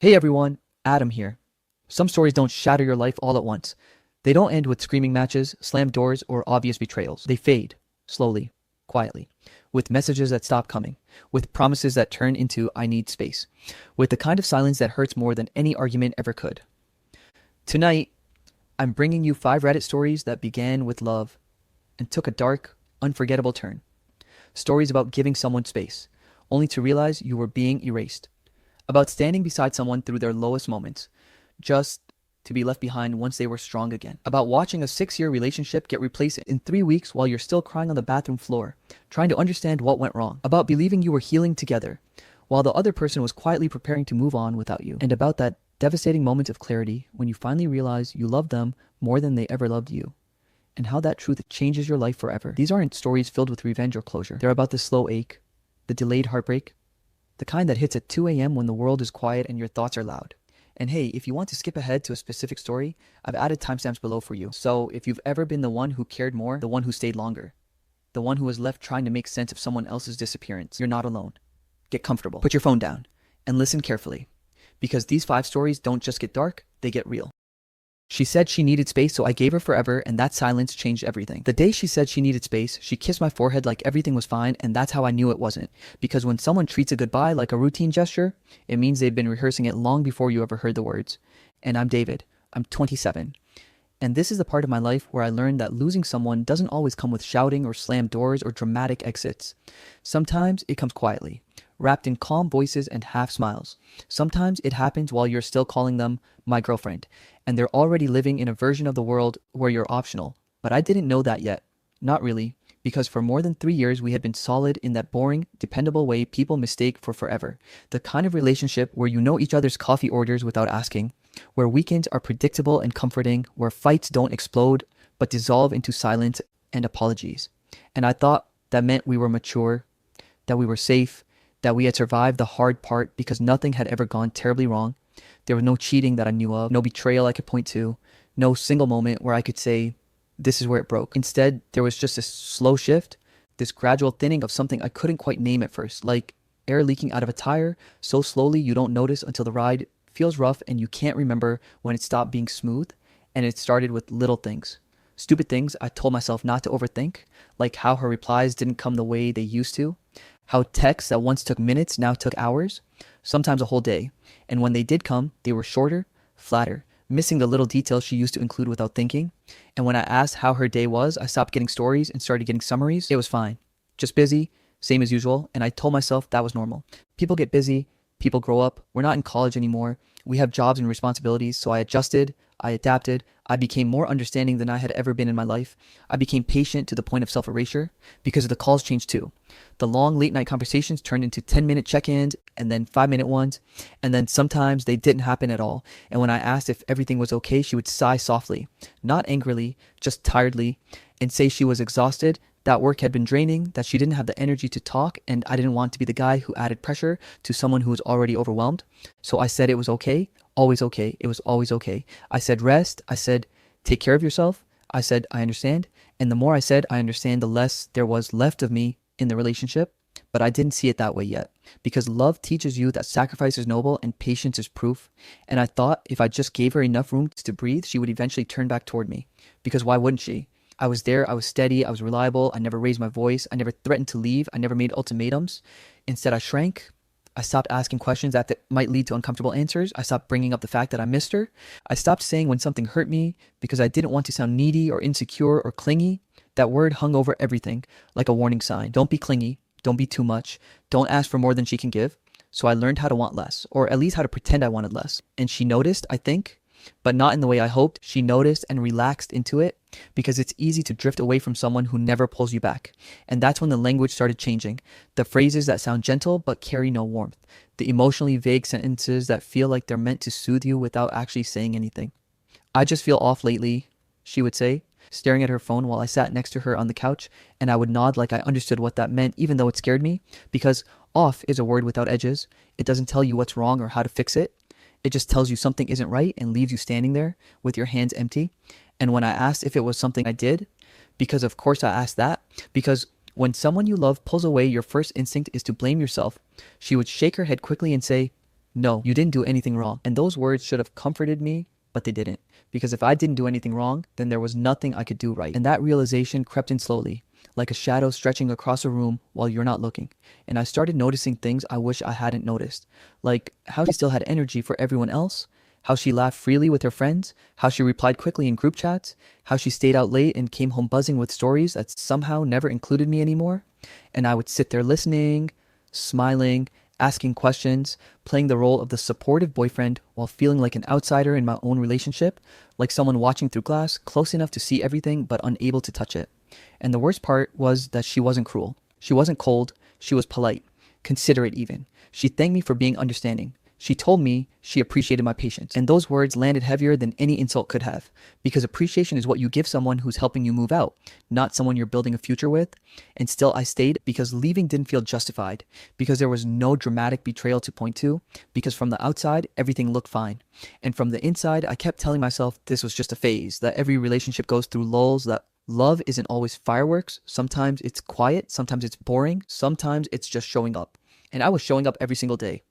Hey everyone, Adam here. Some stories don't shatter your life all at once. They don't end with screaming matches, slammed doors, or obvious betrayals. They fade, slowly, quietly, with messages that stop coming, with promises that turn into I need space, with the kind of silence that hurts more than any argument ever could. Tonight, I'm bringing you 5 Reddit stories that began with love and took a dark, unforgettable turn. Stories about giving someone space, only to realize you were being erased. About standing beside someone through their lowest moments, just to be left behind once they were strong again. About watching a 6-year relationship get replaced in 3 weeks while you're still crying on the bathroom floor, trying to understand what went wrong. About believing you were healing together, while the other person was quietly preparing to move on without you. And about that devastating moment of clarity when you finally realize you love them more than they ever loved you. And how that truth changes your life forever. These aren't stories filled with revenge or closure. They're about the slow ache, the delayed heartbreak, the kind that hits at 2 a.m. when the world is quiet and your thoughts are loud. And hey, if you want to skip ahead to a specific story, I've added timestamps below for you. So if you've ever been the one who cared more, the one who stayed longer, the one who was left trying to make sense of someone else's disappearance, you're not alone. Get comfortable, put your phone down, and listen carefully. Because these 5 stories don't just get dark, they get real. She said she needed space, so I gave her forever, and that silence changed everything. The day she said she needed space, she kissed my forehead like everything was fine, and that's how I knew it wasn't. Because when someone treats a goodbye like a routine gesture, it means they've been rehearsing it long before you ever heard the words. And I'm David. I'm 27. And this is the part of my life where I learned that losing someone doesn't always come with shouting or slammed doors or dramatic exits. Sometimes it comes quietly, wrapped in calm voices and half smiles. Sometimes it happens while you're still calling them my girlfriend, and they're already living in a version of the world where you're optional. But I didn't know that yet. Not really, because for more than 3 years we had been solid in that boring, dependable way people mistake for forever. The kind of relationship where you know each other's coffee orders without asking, where weekends are predictable and comforting, where fights don't explode but dissolve into silence and apologies. And I thought that meant we were mature, that we were safe, that we had survived the hard part because nothing had ever gone terribly wrong. There was no cheating that I knew of, no betrayal I could point to, no single moment where I could say, this is where it broke. Instead, there was just a slow shift, this gradual thinning of something I couldn't quite name at first, like air leaking out of a tire so slowly you don't notice until the ride feels rough and you can't remember when it stopped being smooth. And it started with little things. Stupid things I told myself not to overthink, like how her replies didn't come the way they used to, how texts that once took minutes now took hours, sometimes a whole day. And when they did come, they were shorter, flatter, missing the little details she used to include without thinking. And when I asked how her day was, I stopped getting stories and started getting summaries. It was fine. Just busy, same as usual, and I told myself that was normal. People get busy, people grow up, we're not in college anymore, we have jobs and responsibilities, so I adjusted, I adapted, I became more understanding than I had ever been in my life. I became patient to the point of self-erasure because the calls changed too. The long late night conversations turned into 10-minute check-ins and then 5-minute ones, and then sometimes they didn't happen at all. And when I asked if everything was okay, she would sigh softly, not angrily, just tiredly, and say she was exhausted, that work had been draining, that she didn't have the energy to talk, and I didn't want to be the guy who added pressure to someone who was already overwhelmed. So I said it was okay, always okay, it was always okay. I said rest, I said take care of yourself, I said I understand, and the more I said I understand, the less there was left of me in the relationship. But I didn't see it that way yet, because love teaches you that sacrifice is noble and patience is proof. And I thought if I just gave her enough room to breathe, she would eventually turn back toward me. Because why wouldn't she? I was there, I was steady, I was reliable, I never raised my voice, I never threatened to leave, I never made ultimatums. Instead, I shrank. I stopped asking questions that might lead to uncomfortable answers. I stopped bringing up the fact that I missed her. I stopped saying when something hurt me because I didn't want to sound needy or insecure or clingy. That word hung over everything like a warning sign. Don't be clingy. Don't be too much. Don't ask for more than she can give. So I learned how to want less, or at least how to pretend I wanted less. And she noticed, I think, but not in the way I hoped. She noticed and relaxed into it because it's easy to drift away from someone who never pulls you back. And that's when the language started changing. The phrases that sound gentle but carry no warmth. The emotionally vague sentences that feel like they're meant to soothe you without actually saying anything. I just feel off lately, she would say, staring at her phone while I sat next to her on the couch, and I would nod like I understood what that meant even though it scared me, because off is a word without edges. It doesn't tell you what's wrong or how to fix it. It just tells you something isn't right and leaves you standing there with your hands empty. And when I asked if it was something I did, because of course I asked that, because when someone you love pulls away, your first instinct is to blame yourself, she would shake her head quickly and say, no, you didn't do anything wrong. And those words should have comforted me, but they didn't. Because if I didn't do anything wrong, then there was nothing I could do right. And that realization crept in slowly, like a shadow stretching across a room while you're not looking. And I started noticing things I wish I hadn't noticed. Like how she still had energy for everyone else, how she laughed freely with her friends, how she replied quickly in group chats, how she stayed out late and came home buzzing with stories that somehow never included me anymore. And I would sit there listening, smiling, asking questions, playing the role of the supportive boyfriend while feeling like an outsider in my own relationship, like someone watching through glass, close enough to see everything but unable to touch it. And the worst part was that she wasn't cruel. She wasn't cold. She was polite, considerate even. She thanked me for being understanding. She told me she appreciated my patience. And those words landed heavier than any insult could have. Because appreciation is what you give someone who's helping you move out, not someone you're building a future with. And still I stayed because leaving didn't feel justified. Because there was no dramatic betrayal to point to. Because from the outside, everything looked fine. And from the inside, I kept telling myself this was just a phase. That every relationship goes through lulls, that love isn't always fireworks. Sometimes it's quiet. Sometimes it's boring. Sometimes it's just showing up. And I was showing up every single day.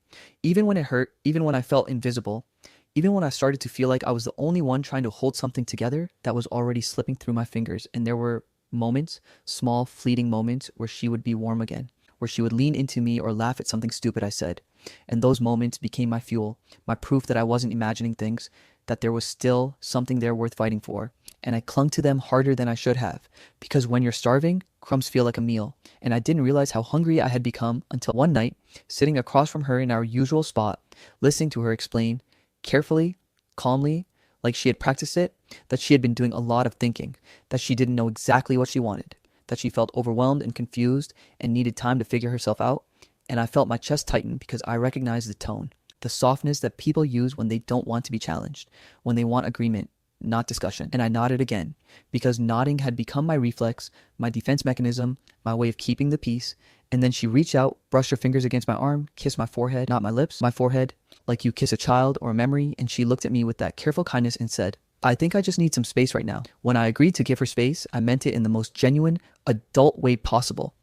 Even when it hurt, even when I felt invisible, even when I started to feel like I was the only one trying to hold something together that was already slipping through my fingers. And there were moments, small, fleeting moments, where she would be warm again, where she would lean into me or laugh at something stupid I said. And those moments became my fuel, my proof that I wasn't imagining things, that there was still something there worth fighting for. And I clung to them harder than I should have, because when you're starving, crumbs feel like a meal. And I didn't realize how hungry I had become until one night, sitting across from her in our usual spot, listening to her explain, carefully, calmly, like she had practiced it, that she had been doing a lot of thinking, that she didn't know exactly what she wanted, that she felt overwhelmed and confused and needed time to figure herself out. And I felt my chest tighten because I recognized the tone, the softness that people use when they don't want to be challenged, when they want agreement, not discussion. And I nodded again, because nodding had become my reflex, my defense mechanism, my way of keeping the peace. And then she reached out, brushed her fingers against my arm, kissed my forehead, not my lips, my forehead, like you kiss a child or a memory. And she looked at me with that careful kindness and said, I think I just need some space right now. When I agreed to give her space, I meant it in the most genuine, adult way possible.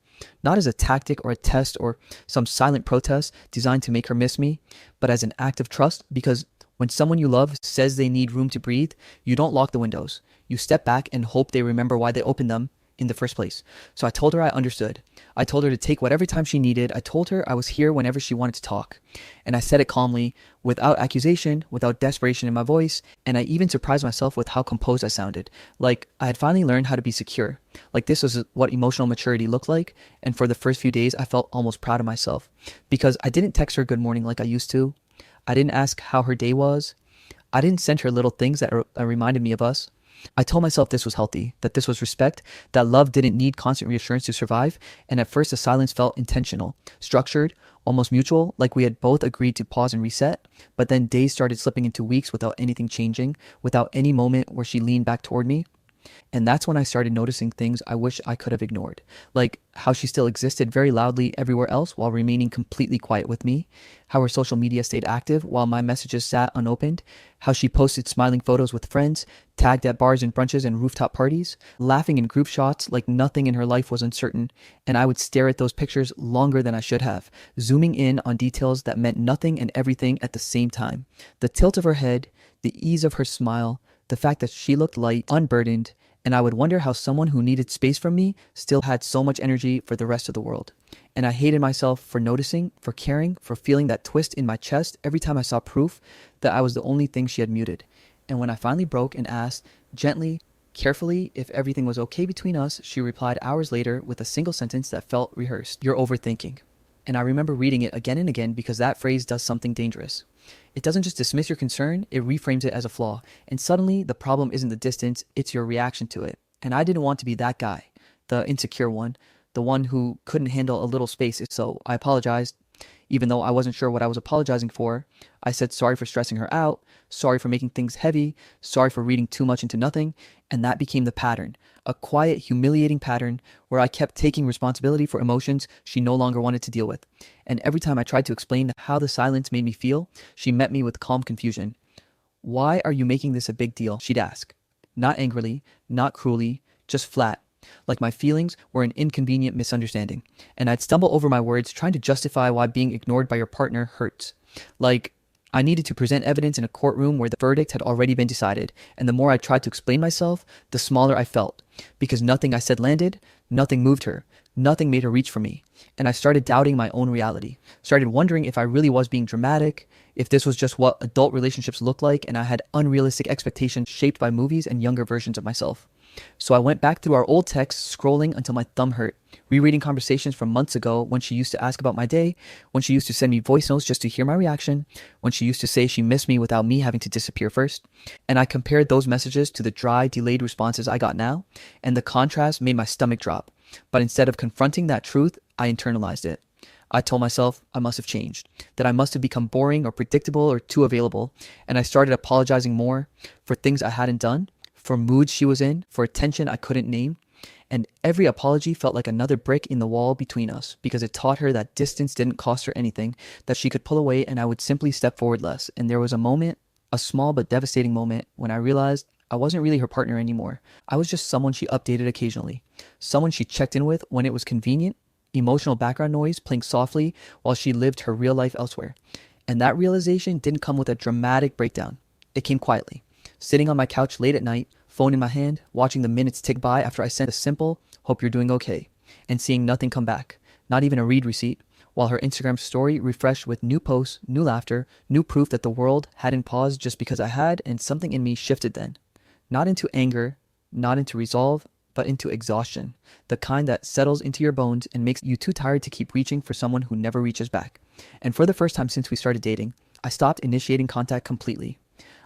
Not as a tactic or a test or some silent protest designed to make her miss me, but as an act of trust, because when someone you love says they need room to breathe, you don't lock the windows. You step back and hope they remember why they opened them in the first place. So I told her I understood. I told her to take whatever time she needed. I told her I was here whenever she wanted to talk. And I said it calmly, without accusation, without desperation in my voice. And I even surprised myself with how composed I sounded. Like I had finally learned how to be secure. Like this was what emotional maturity looked like. And for the first few days, I felt almost proud of myself. Because I didn't text her good morning like I used to. I didn't ask how her day was. I didn't send her little things that reminded me of us. I told myself this was healthy, that this was respect, that love didn't need constant reassurance to survive. And at first the silence felt intentional, structured, almost mutual, like we had both agreed to pause and reset. But then days started slipping into weeks without anything changing, without any moment where she leaned back toward me. And that's when I started noticing things I wish I could have ignored, like how she still existed very loudly everywhere else while remaining completely quiet with me, how her social media stayed active while my messages sat unopened, how she posted smiling photos with friends, tagged at bars and brunches and rooftop parties, laughing in group shots like nothing in her life was uncertain. And I would stare at those pictures longer than I should have, zooming in on details that meant nothing and everything at the same time. The tilt of her head, the ease of her smile, the fact that she looked light, unburdened, and I would wonder how someone who needed space from me still had so much energy for the rest of the world. And I hated myself for noticing, for caring, for feeling that twist in my chest every time I saw proof that I was the only thing she had muted. And when I finally broke and asked, gently, carefully, if everything was okay between us, she replied hours later with a single sentence that felt rehearsed. You're overthinking. And I remember reading it again and again because that phrase does something dangerous. It doesn't just dismiss your concern, it reframes it as a flaw. And suddenly the problem isn't the distance, it's your reaction to it. And I didn't want to be that guy, the insecure one, the one who couldn't handle a little space. So I apologized, even though I wasn't sure what I was apologizing for. I said sorry for stressing her out, sorry for making things heavy, sorry for reading too much into nothing. And that became the pattern, a quiet, humiliating pattern where I kept taking responsibility for emotions she no longer wanted to deal with. And every time I tried to explain how the silence made me feel, she met me with calm confusion. Why are you making this a big deal? She'd ask. Not angrily, not cruelly, just flat, like my feelings were an inconvenient misunderstanding. And I'd stumble over my words trying to justify why being ignored by your partner hurts. Like, I needed to present evidence in a courtroom where the verdict had already been decided, and the more I tried to explain myself, the smaller I felt, because nothing I said landed, nothing moved her, nothing made her reach for me, and I started doubting my own reality, started wondering if I really was being dramatic, if this was just what adult relationships look like, and I had unrealistic expectations shaped by movies and younger versions of myself. So I went back through our old texts, scrolling until my thumb hurt, rereading conversations from months ago when she used to ask about my day, when she used to send me voice notes just to hear my reaction, when she used to say she missed me without me having to disappear first. And I compared those messages to the dry, delayed responses I got now, and the contrast made my stomach drop. But instead of confronting that truth, I internalized it. I told myself I must have changed, that I must have become boring or predictable or too available, and I started apologizing more for things I hadn't done, for moods she was in, for attention I couldn't name. And every apology felt like another brick in the wall between us, because it taught her that distance didn't cost her anything, that she could pull away and I would simply step forward less. And there was a moment, a small but devastating moment, when I realized I wasn't really her partner anymore. I was just someone she updated occasionally, someone she checked in with when it was convenient, emotional background noise playing softly while she lived her real life elsewhere. And that realization didn't come with a dramatic breakdown. It came quietly. Sitting on my couch late at night, phone in my hand, watching the minutes tick by after I sent a simple, "Hope you're doing okay," and seeing nothing come back, not even a read receipt, while her Instagram story refreshed with new posts, new laughter, new proof that the world hadn't paused just because I had, and something in me shifted then. Not into anger, not into resolve, but into exhaustion, the kind that settles into your bones and makes you too tired to keep reaching for someone who never reaches back. And for the first time since we started dating, I stopped initiating contact completely.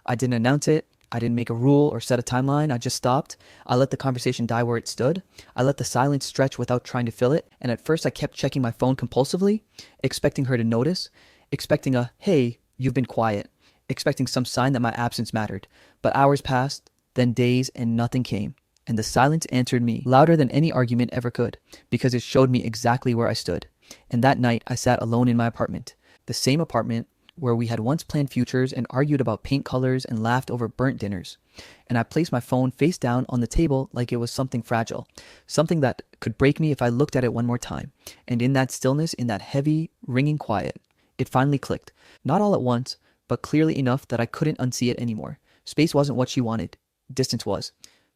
I didn't announce it. I didn't make a rule or set a timeline. I just stopped. I let the conversation die where it stood. I let the silence stretch without trying to fill it. And at first I kept checking my phone compulsively, expecting her to notice, expecting a, "Hey, you've been quiet," expecting some sign that my absence mattered. But hours passed, then days, and nothing came. And the silence answered me louder than any argument ever could, because it showed me exactly where I stood. And that night I sat alone in my apartment, the same apartment where we had once planned futures and argued about paint colors and laughed over burnt dinners. And I placed my phone face down on the table like it was something fragile, something that could break me if I looked at it one more time. And in that stillness, in that heavy, ringing quiet, it finally clicked. Not all at once, but clearly enough that I couldn't unsee it anymore. Space wasn't what she wanted. Distance was.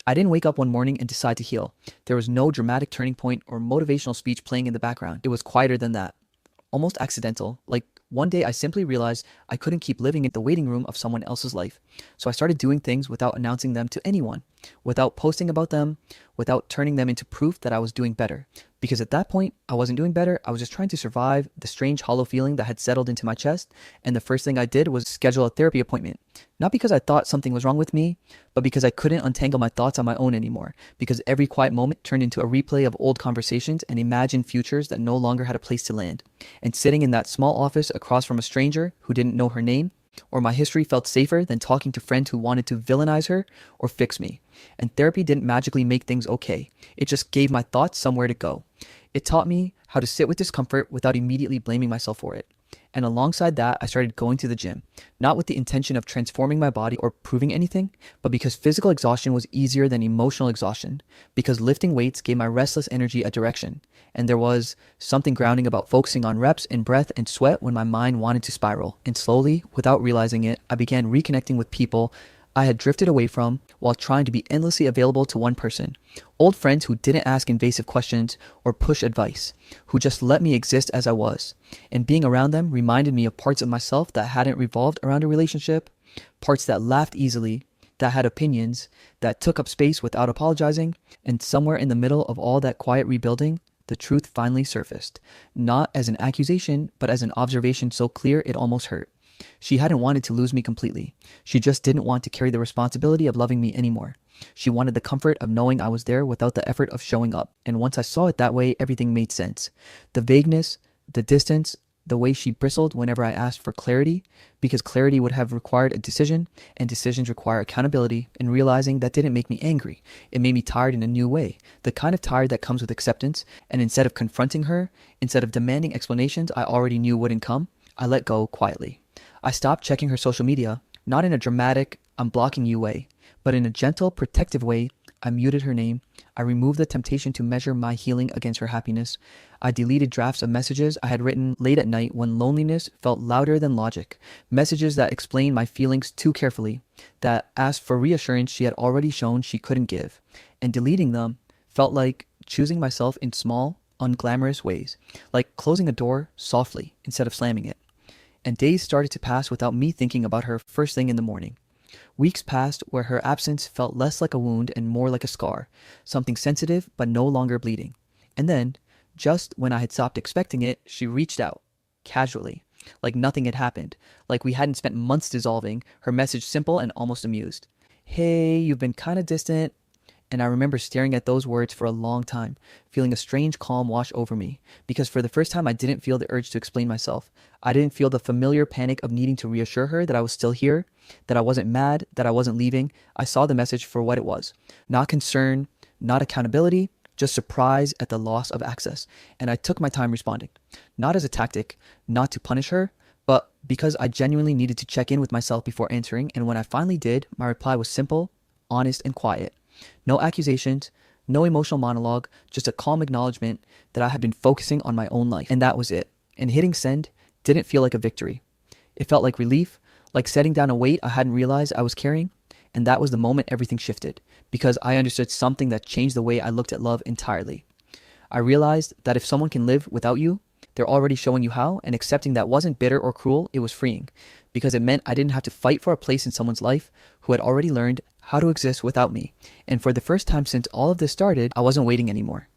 I didn't wake up one morning and decide to heal. There was no dramatic turning point or motivational speech playing in the background. It was quieter than that. Almost accidental, like one day I simply realized I couldn't keep living in the waiting room of someone else's life. So I started doing things without announcing them to anyone, without posting about them, without turning them into proof that I was doing better. Because at that point, I wasn't doing better. I was just trying to survive the strange hollow feeling that had settled into my chest. And the first thing I did was schedule a therapy appointment. Not because I thought something was wrong with me, but because I couldn't untangle my thoughts on my own anymore. Because every quiet moment turned into a replay of old conversations and imagined futures that no longer had a place to land. And sitting in that small office across from a stranger who didn't know her name, or my history, felt safer than talking to friends who wanted to villainize her or fix me. And therapy didn't magically make things okay. It just gave my thoughts somewhere to go. It taught me how to sit with discomfort without immediately blaming myself for it. And alongside that, I started going to the gym, not with the intention of transforming my body or proving anything, but because physical exhaustion was easier than emotional exhaustion, because lifting weights gave my restless energy a direction, and there was something grounding about focusing on reps and breath and sweat when my mind wanted to spiral. And slowly, without realizing it, I began reconnecting with people I had drifted away from while trying to be endlessly available to one person. Old friends who didn't ask invasive questions or push advice, who just let me exist as I was. And being around them reminded me of parts of myself that hadn't revolved around a relationship, parts that laughed easily, that had opinions, that took up space without apologizing. And somewhere in the middle of all that quiet rebuilding, the truth finally surfaced. Not as an accusation, but as an observation so clear it almost hurt. She hadn't wanted to lose me completely. She just didn't want to carry the responsibility of loving me anymore. She wanted the comfort of knowing I was there without the effort of showing up. And once I saw it that way, everything made sense. The vagueness, the distance, the way she bristled whenever I asked for clarity, because clarity would have required a decision, and decisions require accountability, and realizing that didn't make me angry. It made me tired in a new way, the kind of tired that comes with acceptance. And instead of confronting her, instead of demanding explanations I already knew wouldn't come, I let go quietly. I stopped checking her social media, not in a dramatic, "I'm blocking you" way, but in a gentle, protective way. I muted her name. I removed the temptation to measure my healing against her happiness. I deleted drafts of messages I had written late at night when loneliness felt louder than logic. Messages that explained my feelings too carefully, that asked for reassurance she had already shown she couldn't give. And deleting them felt like choosing myself in small, unglamorous ways, like closing a door softly instead of slamming it. And days started to pass without me thinking about her first thing in the morning. Weeks passed where her absence felt less like a wound and more like a scar, something sensitive but no longer bleeding. And then, just when I had stopped expecting it, she reached out, casually, like nothing had happened, like we hadn't spent months dissolving, her message simple and almost amused. "Hey, you've been kinda distant." And I remember staring at those words for a long time, feeling a strange calm wash over me, because for the first time I didn't feel the urge to explain myself. I didn't feel the familiar panic of needing to reassure her that I was still here, that I wasn't mad, that I wasn't leaving. I saw the message for what it was. Not concern, not accountability, just surprise at the loss of access. And I took my time responding. Not as a tactic, not to punish her, but because I genuinely needed to check in with myself before answering. And when I finally did, my reply was simple, honest, and quiet. No accusations, no emotional monologue, just a calm acknowledgement that I had been focusing on my own life. And that was it. And hitting send didn't feel like a victory. It felt like relief, like setting down a weight I hadn't realized I was carrying. And that was the moment everything shifted, because I understood something that changed the way I looked at love entirely. I realized that if someone can live without you, they're already showing you how, and accepting that wasn't bitter or cruel, it was freeing, because it meant I didn't have to fight for a place in someone's life who had already learned how to exist without me. And for the first time since all of this started, I wasn't waiting anymore.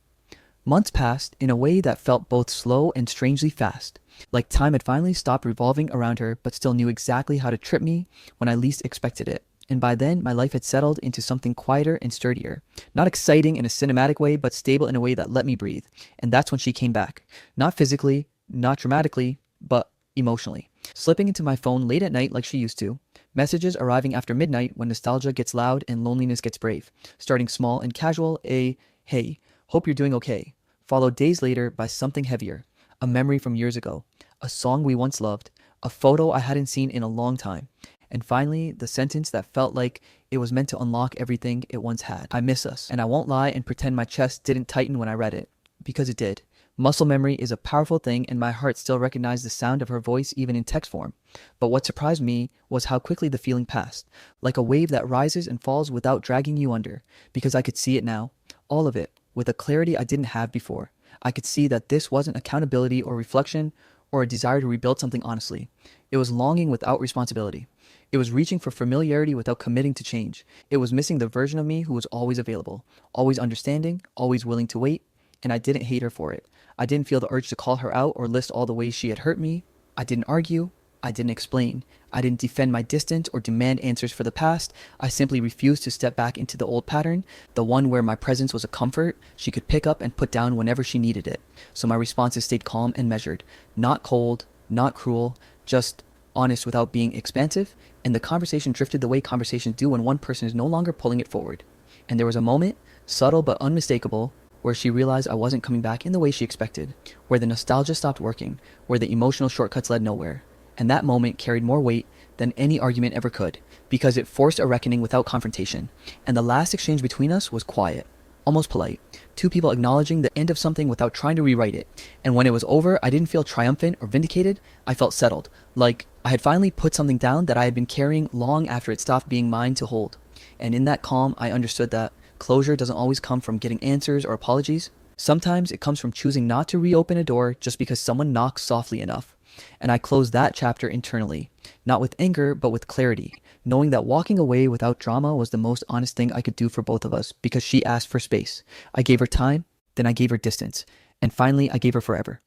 Months passed in a way that felt both slow and strangely fast, like time had finally stopped revolving around her but still knew exactly how to trip me when I least expected it. And by then, my life had settled into something quieter and sturdier. Not exciting in a cinematic way, but stable in a way that let me breathe. And that's when she came back. Not physically, not dramatically, but emotionally. Slipping into my phone late at night like she used to. Messages arriving after midnight when nostalgia gets loud and loneliness gets brave. Starting small and casual, a "hey, hope you're doing okay," followed days later by something heavier. A memory from years ago. A song we once loved. A photo I hadn't seen in a long time. And finally, the sentence that felt like it was meant to unlock everything it once had. "I miss us." And I won't lie and pretend my chest didn't tighten when I read it. Because it did. Muscle memory is a powerful thing, and my heart still recognized the sound of her voice even in text form. But what surprised me was how quickly the feeling passed. Like a wave that rises and falls without dragging you under. Because I could see it now. All of it. With a clarity I didn't have before. I could see that this wasn't accountability or reflection or a desire to rebuild something honestly. It was longing without responsibility. It was reaching for familiarity without committing to change. It was missing the version of me who was always available, always understanding, always willing to wait, and I didn't hate her for it. I didn't feel the urge to call her out or list all the ways she had hurt me. I didn't argue. I didn't explain. I didn't defend my distance or demand answers for the past. I simply refused to step back into the old pattern, the one where my presence was a comfort she could pick up and put down whenever she needed it. So my responses stayed calm and measured. Not cold, not cruel, just honest without being expansive, and the conversation drifted the way conversations do when one person is no longer pulling it forward. And there was a moment, subtle but unmistakable, where she realized I wasn't coming back in the way she expected, where the nostalgia stopped working, where the emotional shortcuts led nowhere. And that moment carried more weight than any argument ever could, because it forced a reckoning without confrontation. And the last exchange between us was quiet, almost polite. Two people acknowledging the end of something without trying to rewrite it. And when it was over, I didn't feel triumphant or vindicated. I felt settled, like I had finally put something down that I had been carrying long after it stopped being mine to hold. And in that calm, I understood that closure doesn't always come from getting answers or apologies. Sometimes it comes from choosing not to reopen a door just because someone knocks softly enough. And I closed that chapter internally, not with anger, but with clarity, knowing that walking away without drama was the most honest thing I could do for both of us, because she asked for space. I gave her time, then I gave her distance, and finally I gave her forever.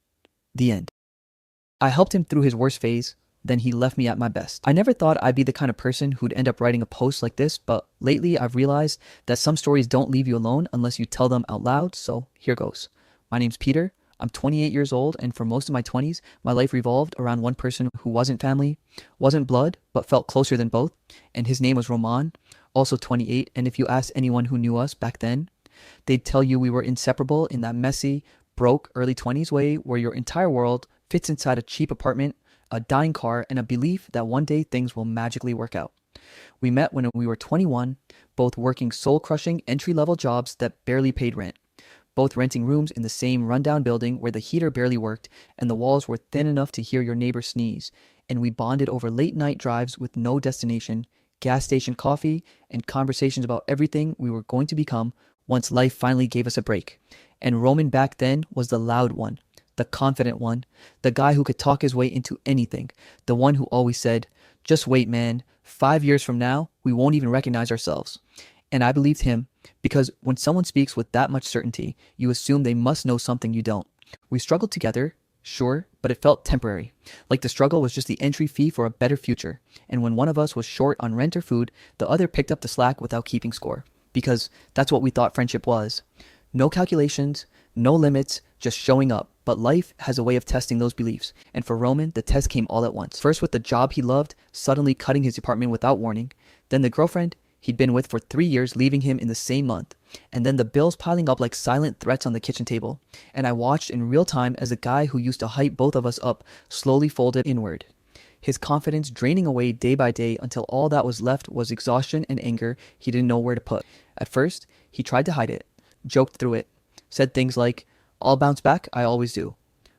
The end. I helped him through his worst phase, then he left me at my best. I never thought I'd be the kind of person who'd end up writing a post like this, but lately I've realized that some stories don't leave you alone unless you tell them out loud, so here goes. My name's Peter. I'm 28 years old, and for most of my 20s, my life revolved around one person who wasn't family, wasn't blood, but felt closer than both, and his name was Roman, also 28, and if you asked anyone who knew us back then, they'd tell you we were inseparable in that messy, broke early 20s way where your entire world fits inside a cheap apartment, a dying car, and a belief that one day things will magically work out. We met when we were 21, both working soul-crushing entry-level jobs that barely paid rent, both renting rooms in the same rundown building where the heater barely worked and the walls were thin enough to hear your neighbor sneeze, and we bonded over late-night drives with no destination, gas station coffee, and conversations about everything we were going to become once life finally gave us a break. And Roman back then was the loud one, the confident one, the guy who could talk his way into anything, the one who always said, "Just wait, man. 5 years from now, we won't even recognize ourselves." And I believed him because when someone speaks with that much certainty, you assume they must know something you don't. We struggled together, sure, but it felt temporary. Like the struggle was just the entry fee for a better future. And when one of us was short on rent or food, the other picked up the slack without keeping score. Because that's what we thought friendship was. No calculations, no limits, just showing up. But life has a way of testing those beliefs. And for Roman, the test came all at once. First with the job he loved, suddenly cutting his apartment without warning. Then the girlfriend he'd been with for 3 years, leaving him in the same month. And then the bills piling up like silent threats on the kitchen table. And I watched in real time as the guy who used to hype both of us up slowly folded inward. His confidence draining away day by day until all that was left was exhaustion and anger he didn't know where to put. At first, he tried to hide it, joked through it, said things like, "I'll bounce back, I always do."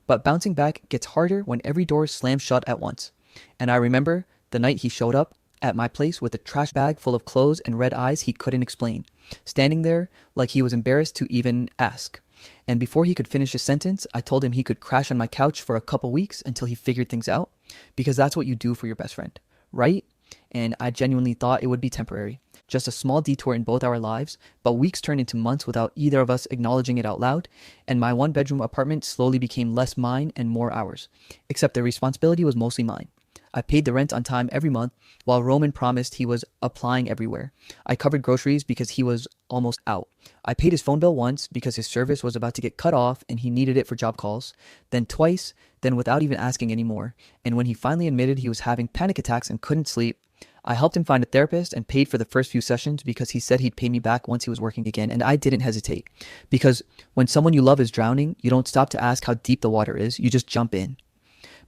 But bouncing back gets harder when every door slams shut at once. And I remember the night he showed up at my place with a trash bag full of clothes and red eyes he couldn't explain, standing there like he was embarrassed to even ask. And before he could finish his sentence, I told him he could crash on my couch for a couple weeks until he figured things out, because that's what you do for your best friend, right? And I genuinely thought it would be temporary, just a small detour in both our lives, but weeks turned into months without either of us acknowledging it out loud, and my one-bedroom apartment slowly became less mine and more ours, except the responsibility was mostly mine. I paid the rent on time every month, while Roman promised he was applying everywhere. I covered groceries because he was almost out. I paid his phone bill once because his service was about to get cut off and he needed it for job calls, then twice, then without even asking anymore. And when he finally admitted he was having panic attacks and couldn't sleep, I helped him find a therapist and paid for the first few sessions because he said he'd pay me back once he was working again, and I didn't hesitate. Because when someone you love is drowning, you don't stop to ask how deep the water is, you just jump in.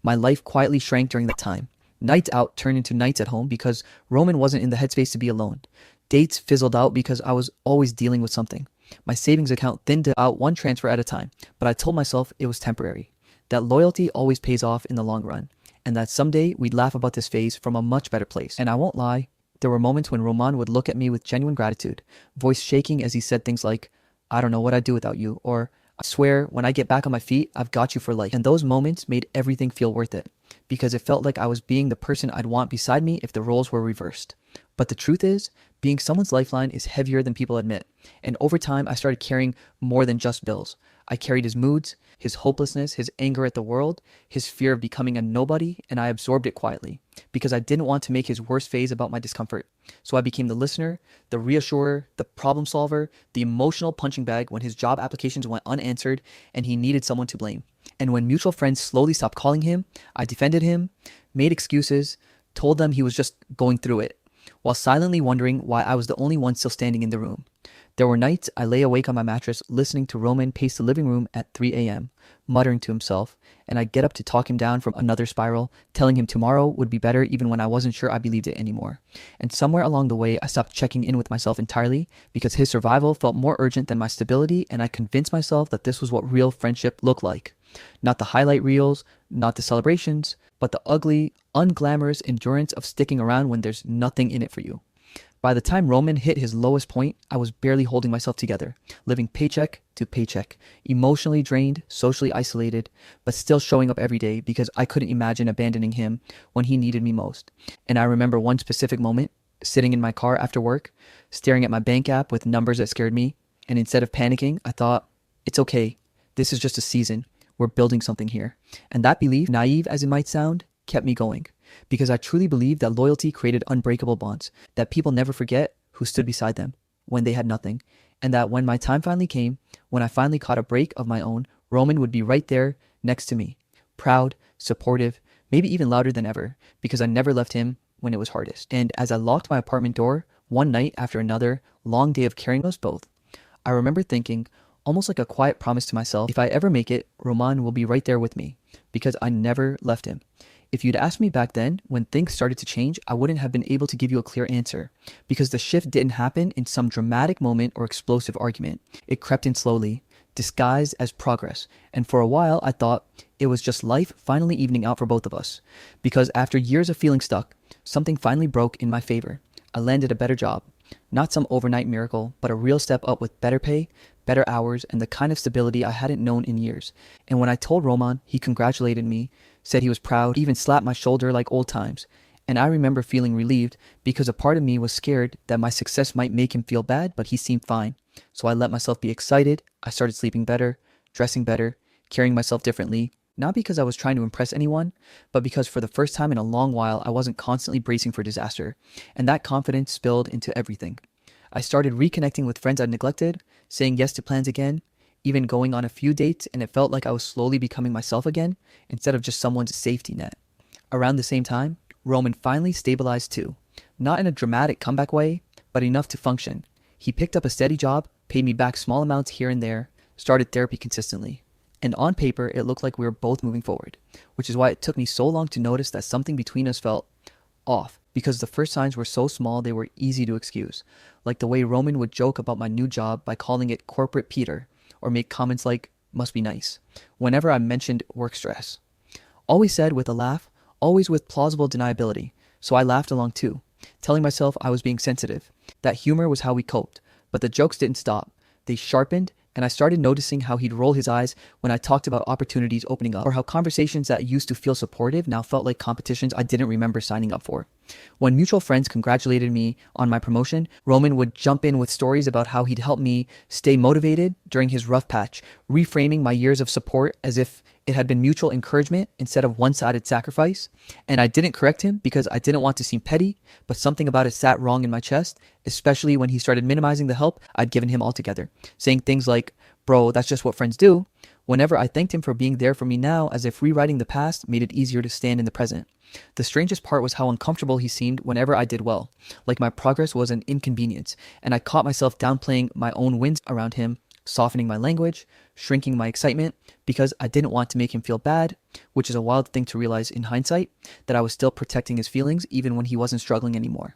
My life quietly shrank during that time. Nights out turned into nights at home because Roman wasn't in the headspace to be alone. Dates fizzled out because I was always dealing with something. My savings account thinned out one transfer at a time, but I told myself it was temporary. That loyalty always pays off in the long run, and that someday we'd laugh about this phase from a much better place. And I won't lie, there were moments when Roman would look at me with genuine gratitude, voice shaking as he said things like, "I don't know what I'd do without you," or "I swear, when I get back on my feet, I've got you for life." And those moments made everything feel worth it, because it felt like I was being the person I'd want beside me if the roles were reversed. But the truth is, being someone's lifeline is heavier than people admit. And over time, I started carrying more than just bills. I carried his moods, his hopelessness, his anger at the world, his fear of becoming a nobody, and I absorbed it quietly because I didn't want to make his worst phase about my discomfort. So I became the listener, the reassurer, the problem solver, the emotional punching bag when his job applications went unanswered and he needed someone to blame. And when mutual friends slowly stopped calling him, I defended him, made excuses, told them he was just going through it, while silently wondering why I was the only one still standing in the room. There were nights I lay awake on my mattress listening to Roman pace the living room at 3 a.m., muttering to himself, and I'd get up to talk him down from another spiral, telling him tomorrow would be better even when I wasn't sure I believed it anymore. And somewhere along the way, I stopped checking in with myself entirely because his survival felt more urgent than my stability, and I convinced myself that this was what real friendship looked like. Not the highlight reels, not the celebrations, but the ugly, unglamorous endurance of sticking around when there's nothing in it for you. By the time Roman hit his lowest point, I was barely holding myself together, living paycheck to paycheck, emotionally drained, socially isolated, but still showing up every day because I couldn't imagine abandoning him when he needed me most. And I remember one specific moment, sitting in my car after work, staring at my bank app with numbers that scared me, and instead of panicking, I thought, it's okay, this is just a season, we're building something here. And that belief, naive as it might sound, kept me going. Because I truly believe that loyalty created unbreakable bonds, that people never forget who stood beside them when they had nothing, and that when my time finally came, when I finally caught a break of my own, Roman would be right there next to me, proud, supportive, maybe even louder than ever, because I never left him when it was hardest. And as I locked my apartment door, one night after another long day of carrying us both, I remember thinking, almost like a quiet promise to myself, if I ever make it, Roman will be right there with me, because I never left him. If you'd asked me back then, when things started to change, I wouldn't have been able to give you a clear answer, because the shift didn't happen in some dramatic moment or explosive argument. It crept in slowly, disguised as progress, and for a while I thought it was just life finally evening out for both of us. Because after years of feeling stuck, something finally broke in my favor. I landed a better job. Not some overnight miracle, but a real step up with better pay, better hours, and the kind of stability I hadn't known in years. And when I told Roman, he congratulated me, said he was proud, even slapped my shoulder like old times. And I remember feeling relieved, because a part of me was scared that my success might make him feel bad, but he seemed fine. So I let myself be excited. I started sleeping better, dressing better, carrying myself differently. Not because I was trying to impress anyone, but because for the first time in a long while, I wasn't constantly bracing for disaster. And that confidence spilled into everything. I started reconnecting with friends I'd neglected, saying yes to plans again, even going on a few dates, and it felt like I was slowly becoming myself again, instead of just someone's safety net. Around the same time, Roman finally stabilized too. Not in a dramatic comeback way, but enough to function. He picked up a steady job, paid me back small amounts here and there, started therapy consistently. And on paper, it looked like we were both moving forward, which is why it took me so long to notice that something between us felt off, because the first signs were so small they were easy to excuse, like the way Roman would joke about my new job by calling it Corporate Peter, or make comments like, must be nice, whenever I mentioned work stress. Always said with a laugh, always with plausible deniability, so I laughed along too, telling myself I was being sensitive. That humor was how we coped, but the jokes didn't stop. They sharpened, and I started noticing how he'd roll his eyes when I talked about opportunities opening up, or how conversations that used to feel supportive now felt like competitions I didn't remember signing up for. When mutual friends congratulated me on my promotion, Roman would jump in with stories about how he'd helped me stay motivated during his rough patch, reframing my years of support as if it had been mutual encouragement instead of one-sided sacrifice. And I didn't correct him because I didn't want to seem petty, but something about it sat wrong in my chest, especially when he started minimizing the help I'd given him altogether, saying things like, "Bro, that's just what friends do," whenever I thanked him for being there for me now, as if rewriting the past made it easier to stand in the present. The strangest part was how uncomfortable he seemed whenever I did well, like my progress was an inconvenience, and I caught myself downplaying my own wins around him, softening my language, shrinking my excitement, because I didn't want to make him feel bad, which is a wild thing to realize in hindsight, that I was still protecting his feelings even when he wasn't struggling anymore.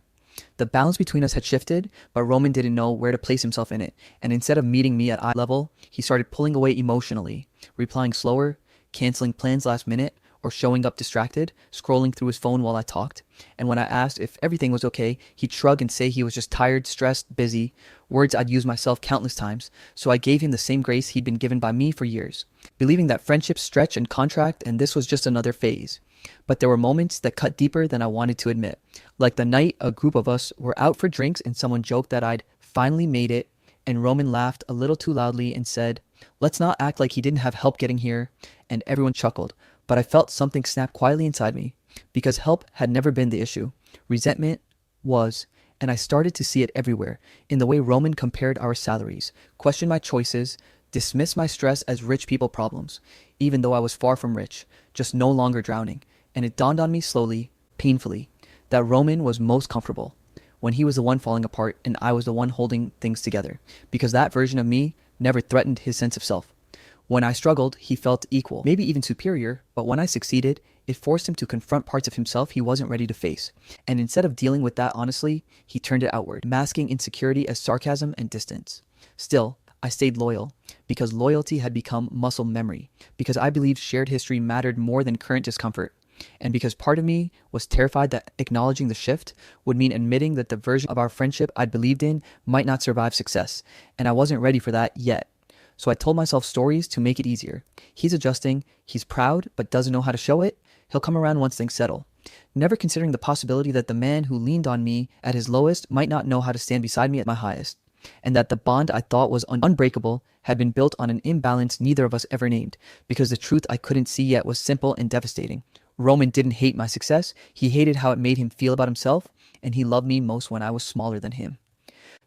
The balance between us had shifted, but Roman didn't know where to place himself in it, and instead of meeting me at eye level, he started pulling away emotionally, replying slower, canceling plans last minute, or showing up distracted, scrolling through his phone while I talked. And when I asked if everything was okay, he'd shrug and say he was just tired, stressed, busy, words I'd used myself countless times, so I gave him the same grace he'd been given by me for years, believing that friendships stretch and contract and this was just another phase. But there were moments that cut deeper than I wanted to admit, like the night a group of us were out for drinks and someone joked that I'd finally made it, and Roman laughed a little too loudly and said, "Let's not act like he didn't have help getting here," and everyone chuckled. But I felt something snap quietly inside me, because help had never been the issue. Resentment was, and I started to see it everywhere, in the way Roman compared our salaries, questioned my choices, dismissed my stress as rich people problems, even though I was far from rich, just no longer drowning. And it dawned on me slowly, painfully, that Roman was most comfortable when he was the one falling apart and I was the one holding things together, because that version of me never threatened his sense of self. When I struggled, he felt equal, maybe even superior, but when I succeeded, it forced him to confront parts of himself he wasn't ready to face. And instead of dealing with that honestly, he turned it outward, masking insecurity as sarcasm and distance. Still, I stayed loyal, because loyalty had become muscle memory, because I believed shared history mattered more than current discomfort, and because part of me was terrified that acknowledging the shift would mean admitting that the version of our friendship I'd believed in might not survive success, and I wasn't ready for that yet. So I told myself stories to make it easier. He's adjusting, he's proud, but doesn't know how to show it. He'll come around once things settle. Never considering the possibility that the man who leaned on me at his lowest might not know how to stand beside me at my highest. And that the bond I thought was unbreakable had been built on an imbalance neither of us ever named, because the truth I couldn't see yet was simple and devastating. Roman didn't hate my success, he hated how it made him feel about himself, and he loved me most when I was smaller than him.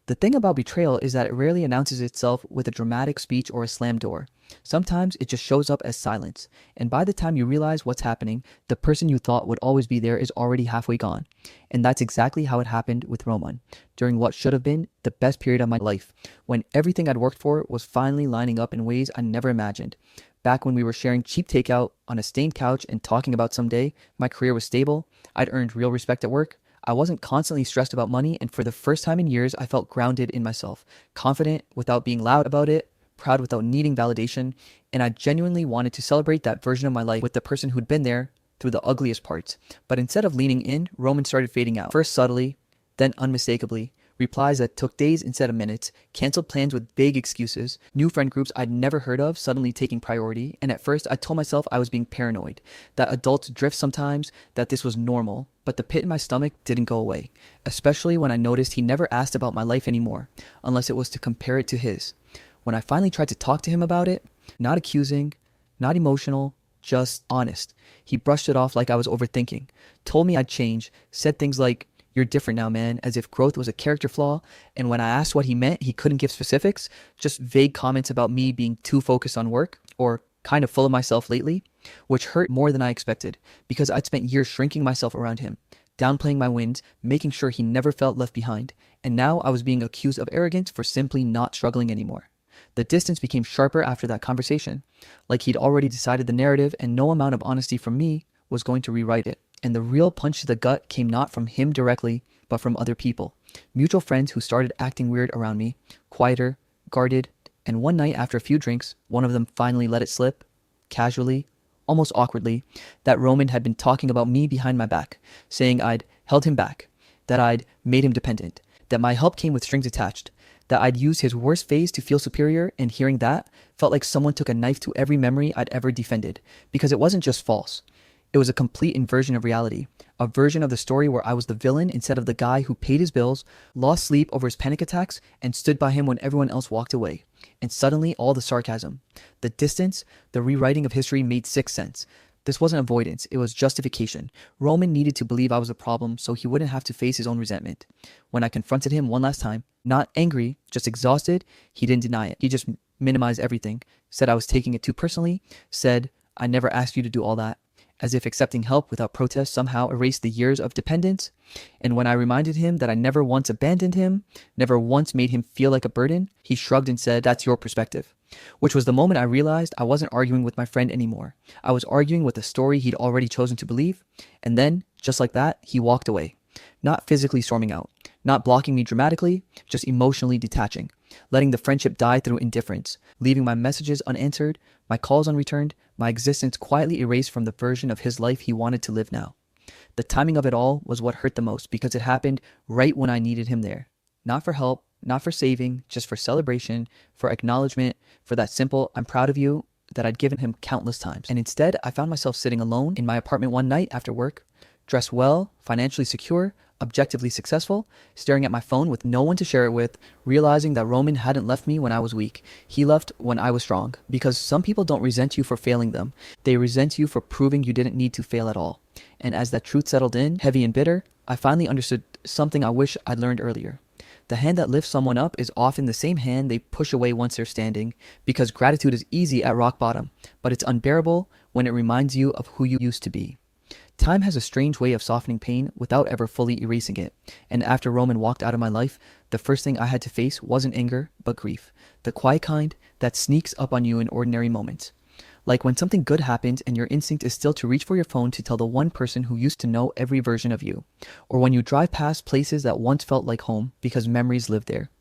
The thing about betrayal is that it rarely announces itself with a dramatic speech or a slammed door. Sometimes it just shows up as silence, and by the time you realize what's happening, the person you thought would always be there is already halfway gone. And that's exactly how it happened with Roman, during what should have been the best period of my life, when everything I'd worked for was finally lining up in ways I never imagined. Back when we were sharing cheap takeout on a stained couch and talking about someday my career was stable, I'd earned real respect at work. I wasn't constantly stressed about money, and for the first time in years, I felt grounded in myself, confident without being loud about it, proud without needing validation, and I genuinely wanted to celebrate that version of my life with the person who'd been there through the ugliest parts. But instead of leaning in, Roman started fading out. First subtly, then unmistakably. Replies that took days instead of minutes, canceled plans with vague excuses, new friend groups I'd never heard of suddenly taking priority, and at first I told myself I was being paranoid, that adults drift sometimes, that this was normal, but the pit in my stomach didn't go away, especially when I noticed he never asked about my life anymore, unless it was to compare it to his. When I finally tried to talk to him about it, not accusing, not emotional, just honest, he brushed it off like I was overthinking, told me I'd change, said things like, "You're different now, man," as if growth was a character flaw, and when I asked what he meant, he couldn't give specifics, just vague comments about me being too focused on work, or kind of full of myself lately, which hurt more than I expected, because I'd spent years shrinking myself around him, downplaying my wins, making sure he never felt left behind, and now I was being accused of arrogance for simply not struggling anymore. The distance became sharper after that conversation, like he'd already decided the narrative and no amount of honesty from me was going to rewrite it. And the real punch to the gut came not from him directly, but from other people. Mutual friends who started acting weird around me, quieter, guarded, and one night after a few drinks, one of them finally let it slip, casually, almost awkwardly, that Roman had been talking about me behind my back, saying I'd held him back, that I'd made him dependent, that my help came with strings attached, that I'd used his worst phase to feel superior, and hearing that felt like someone took a knife to every memory I'd ever defended, because it wasn't just false. It was a complete inversion of reality, a version of the story where I was the villain instead of the guy who paid his bills, lost sleep over his panic attacks, and stood by him when everyone else walked away. And suddenly, all the sarcasm, the distance, the rewriting of history made sick sense. This wasn't avoidance, it was justification. Roman needed to believe I was a problem so he wouldn't have to face his own resentment. When I confronted him one last time, not angry, just exhausted, he didn't deny it. He just minimized everything, said I was taking it too personally, said, "I never asked you to do all that," as if accepting help without protest somehow erased the years of dependence. And when I reminded him that I never once abandoned him, never once made him feel like a burden, he shrugged and said, "That's your perspective." Which was the moment I realized I wasn't arguing with my friend anymore. I was arguing with a story he'd already chosen to believe. And then, just like that, he walked away. Not physically storming out, not blocking me dramatically, just emotionally detaching, letting the friendship die through indifference, leaving my messages unanswered, my calls unreturned, my existence quietly erased from the version of his life he wanted to live now. The timing of it all was what hurt the most because it happened right when I needed him there. Not for help, not for saving, just for celebration, for acknowledgement, for that simple "I'm proud of you" that I'd given him countless times. And instead, I found myself sitting alone in my apartment one night after work, dressed well, financially secure, objectively successful, staring at my phone with no one to share it with, realizing that Roman hadn't left me when I was weak. He left when I was strong. Because some people don't resent you for failing them. They resent you for proving you didn't need to fail at all. And as that truth settled in, heavy and bitter, I finally understood something I wish I'd learned earlier. The hand that lifts someone up is often the same hand they push away once they're standing, because gratitude is easy at rock bottom, but it's unbearable when it reminds you of who you used to be. Time has a strange way of softening pain without ever fully erasing it, and after Roman walked out of my life, the first thing I had to face wasn't anger, but grief. The quiet kind that sneaks up on you in ordinary moments. Like when something good happens and your instinct is still to reach for your phone to tell the one person who used to know every version of you. Or when you drive past places that once felt like home because memories lived there.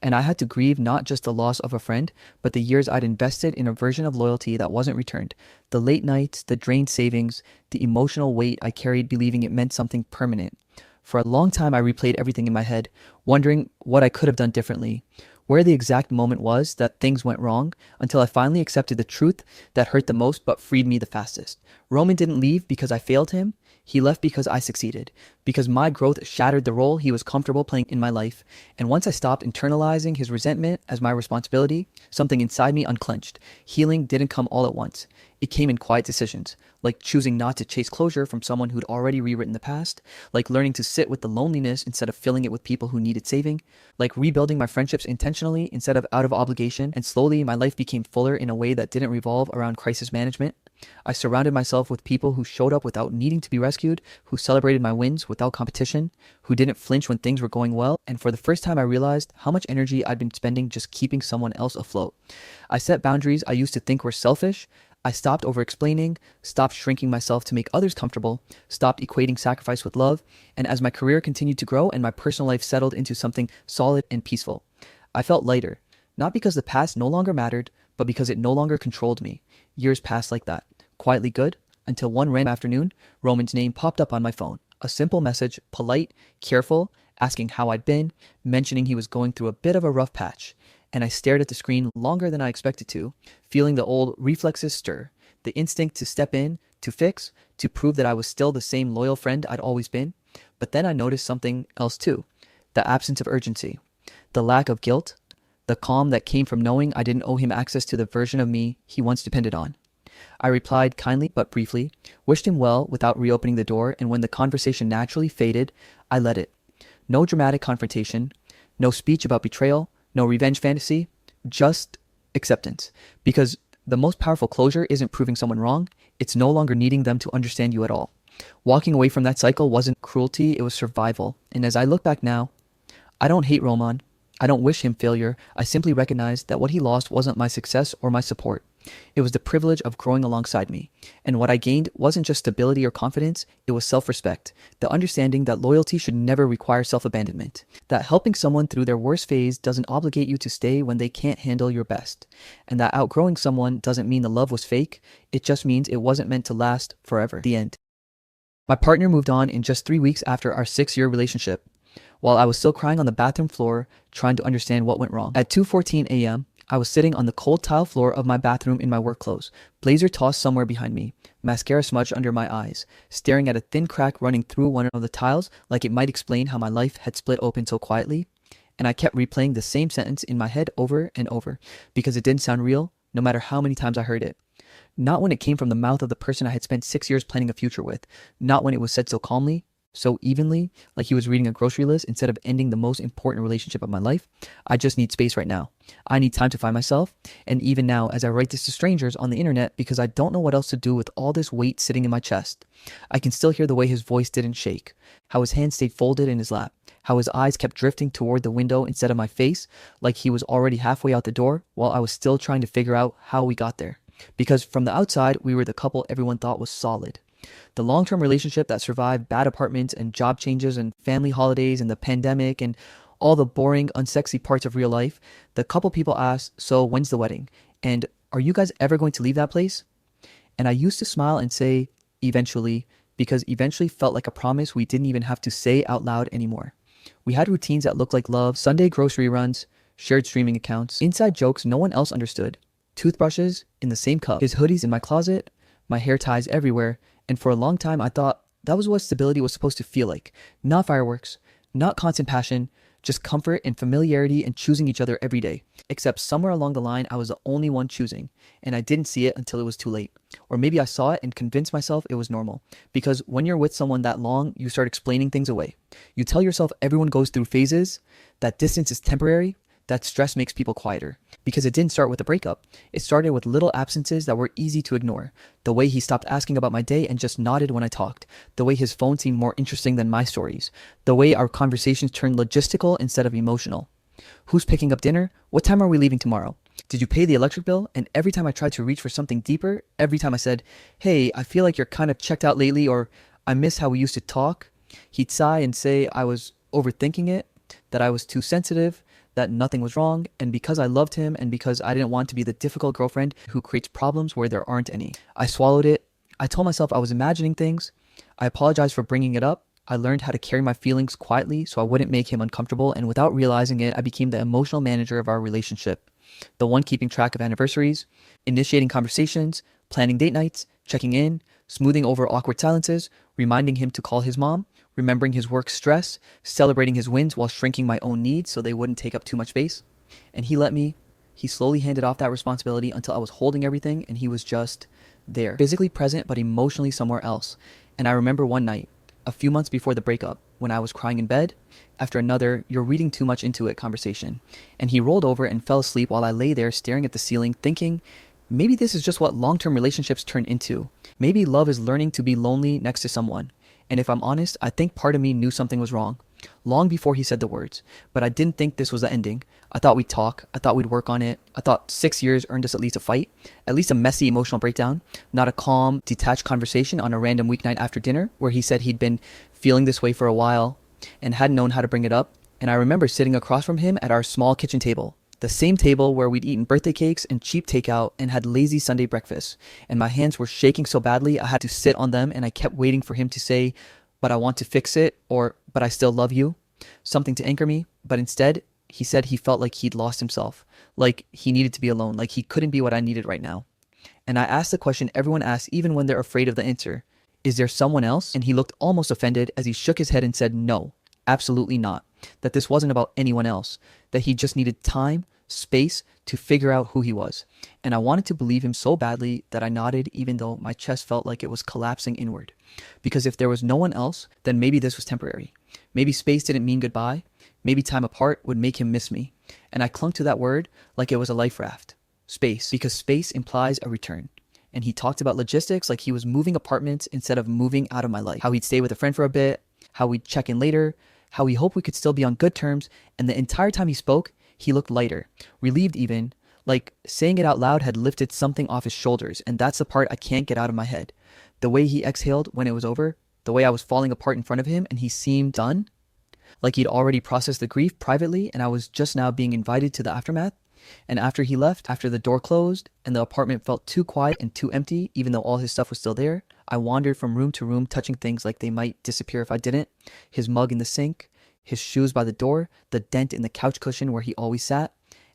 And I had to grieve not just the loss of a friend, but the years I'd invested in a version of loyalty that wasn't returned. The late nights, the drained savings, the emotional weight I carried believing it meant something permanent. For a long time I replayed everything in my head, wondering what I could have done differently. Where the exact moment was that things went wrong, until I finally accepted the truth that hurt the most but freed me the fastest. Roman didn't leave because I failed him. He left because I succeeded, because my growth shattered the role he was comfortable playing in my life. And once I stopped internalizing his resentment as my responsibility, something inside me unclenched. Healing didn't come all at once. It came in quiet decisions, like choosing not to chase closure from someone who'd already rewritten the past, like learning to sit with the loneliness instead of filling it with people who needed saving, like rebuilding my friendships intentionally instead of out of obligation, and slowly my life became fuller in a way that didn't revolve around crisis management. I surrounded myself with people who showed up without needing to be rescued, who celebrated my wins without competition, who didn't flinch when things were going well, and for the first time I realized how much energy I'd been spending just keeping someone else afloat. I set boundaries I used to think were selfish. I stopped over-explaining, stopped shrinking myself to make others comfortable, stopped equating sacrifice with love, and as my career continued to grow and my personal life settled into something solid and peaceful, I felt lighter, not because the past no longer mattered, but because it no longer controlled me. Years passed like that, quietly good, until one random afternoon, Roman's name popped up on my phone. A simple message, polite, careful, asking how I'd been, mentioning he was going through a bit of a rough patch. And I stared at the screen longer than I expected to, feeling the old reflexes stir, the instinct to step in, to fix, to prove that I was still the same loyal friend I'd always been. But then I noticed something else too, the absence of urgency, the lack of guilt, the calm that came from knowing I didn't owe him access to the version of me he once depended on. I replied kindly but briefly, wished him well without reopening the door, and when the conversation naturally faded, I let it. No dramatic confrontation, no speech about betrayal, no revenge fantasy, just acceptance. Because the most powerful closure isn't proving someone wrong, it's no longer needing them to understand you at all. Walking away from that cycle wasn't cruelty, it was survival. And as I look back now, I don't hate Roman. I don't wish him failure. I simply recognize that what he lost wasn't my success or my support. It was the privilege of growing alongside me. And what I gained wasn't just stability or confidence, it was self-respect. The understanding that loyalty should never require self-abandonment. That helping someone through their worst phase doesn't obligate you to stay when they can't handle your best. And that outgrowing someone doesn't mean the love was fake, it just means it wasn't meant to last forever. The end. My partner moved on in just 3 weeks after our 6-year relationship, while I was still crying on the bathroom floor, trying to understand what went wrong. At 2:14 a.m., I was sitting on the cold tile floor of my bathroom in my work clothes, blazer tossed somewhere behind me, mascara smudged under my eyes, staring at a thin crack running through one of the tiles like it might explain how my life had split open so quietly. And I kept replaying the same sentence in my head over and over, because it didn't sound real, no matter how many times I heard it. Not when it came from the mouth of the person I had spent 6 years planning a future with, not when it was said so calmly, so evenly, like he was reading a grocery list instead of ending the most important relationship of my life. I just need space right now. I need time to find myself. And even now, as I write this to strangers on the internet because I don't know what else to do with all this weight sitting in my chest, I can still hear the way his voice didn't shake, how his hands stayed folded in his lap, how his eyes kept drifting toward the window instead of my face, like he was already halfway out the door while I was still trying to figure out how we got there. Because from the outside, we were the couple everyone thought was solid. The long-term relationship that survived bad apartments and job changes and family holidays and the pandemic and all the boring, unsexy parts of real life. The couple people asked, so when's the wedding? And are you guys ever going to leave that place? And I used to smile and say, eventually, because eventually felt like a promise we didn't even have to say out loud anymore. We had routines that looked like love, Sunday grocery runs, shared streaming accounts, inside jokes no one else understood, toothbrushes in the same cup, his hoodies in my closet, my hair ties everywhere. And for a long time, I thought that was what stability was supposed to feel like. Not fireworks, not constant passion, just comfort and familiarity and choosing each other every day. Except somewhere along the line, I was the only one choosing, and I didn't see it until it was too late. Or maybe I saw it and convinced myself it was normal. Because when you're with someone that long, you start explaining things away. You tell yourself everyone goes through phases, that distance is temporary, that stress makes people quieter. Because it didn't start with a breakup. It started with little absences that were easy to ignore. The way he stopped asking about my day and just nodded when I talked. The way his phone seemed more interesting than my stories. The way our conversations turned logistical instead of emotional. Who's picking up dinner? What time are we leaving tomorrow? Did you pay the electric bill? And every time I tried to reach for something deeper, every time I said, hey, I feel like you're kind of checked out lately, or I miss how we used to talk, he'd sigh and say I was overthinking it, that I was too sensitive, that nothing was wrong, and because I loved him and because I didn't want to be the difficult girlfriend who creates problems where there aren't any. I swallowed it. I told myself I was imagining things. I apologized for bringing it up. I learned how to carry my feelings quietly so I wouldn't make him uncomfortable, and without realizing it, I became the emotional manager of our relationship. The one keeping track of anniversaries, initiating conversations, planning date nights, checking in, smoothing over awkward silences, reminding him to call his mom, remembering his work stress, celebrating his wins while shrinking my own needs so they wouldn't take up too much space. And he let me. He slowly handed off that responsibility until I was holding everything and he was just there, physically present but emotionally somewhere else. And I remember one night, a few months before the breakup, when I was crying in bed after another "you're reading too much into it" conversation, and he rolled over and fell asleep while I lay there staring at the ceiling, thinking, maybe this is just what long-term relationships turn into. Maybe love is learning to be lonely next to someone. And if I'm honest, I think part of me knew something was wrong long before he said the words, but I didn't think this was the ending. I thought we'd talk. I thought we'd work on it. I thought 6 years earned us at least a fight, at least a messy emotional breakdown, not a calm, detached conversation on a random weeknight after dinner where he said he'd been feeling this way for a while and hadn't known how to bring it up. And I remember sitting across from him at our small kitchen table, the same table where we'd eaten birthday cakes and cheap takeout and had lazy Sunday breakfast. And my hands were shaking so badly I had to sit on them, and I kept waiting for him to say, "But I want to fix it," or "But I still love you," something to anchor me. But instead, he said he felt like he'd lost himself, like he needed to be alone, like he couldn't be what I needed right now. And I asked the question everyone asks even when they're afraid of the answer: is there someone else? And he looked almost offended as he shook his head and said no, absolutely not. That this wasn't about anyone else, that he just needed time, space to figure out who he was. And I wanted to believe him so badly that I nodded, even though my chest felt like it was collapsing inward. Because if there was no one else, then maybe this was temporary. Maybe space didn't mean goodbye. Maybe time apart would make him miss me. And I clung to that word like it was a life raft. Space, because space implies a return. And he talked about logistics like he was moving apartments instead of moving out of my life. How he'd stay with a friend for a bit, how we'd check in later, how he hoped we could still be on good terms. And the entire time he spoke, he looked lighter, relieved even, like saying it out loud had lifted something off his shoulders. And that's the part I can't get out of my head. The way he exhaled when it was over, the way I was falling apart in front of him and he seemed done, like he'd already processed the grief privately and I was just now being invited to the aftermath. And after he left, after the door closed and the apartment felt too quiet and too empty, even though all his stuff was still there, I wandered from room to room, touching things like they might disappear if I didn't. His mug in the sink, his shoes by the door, the dent in the couch cushion where he always sat.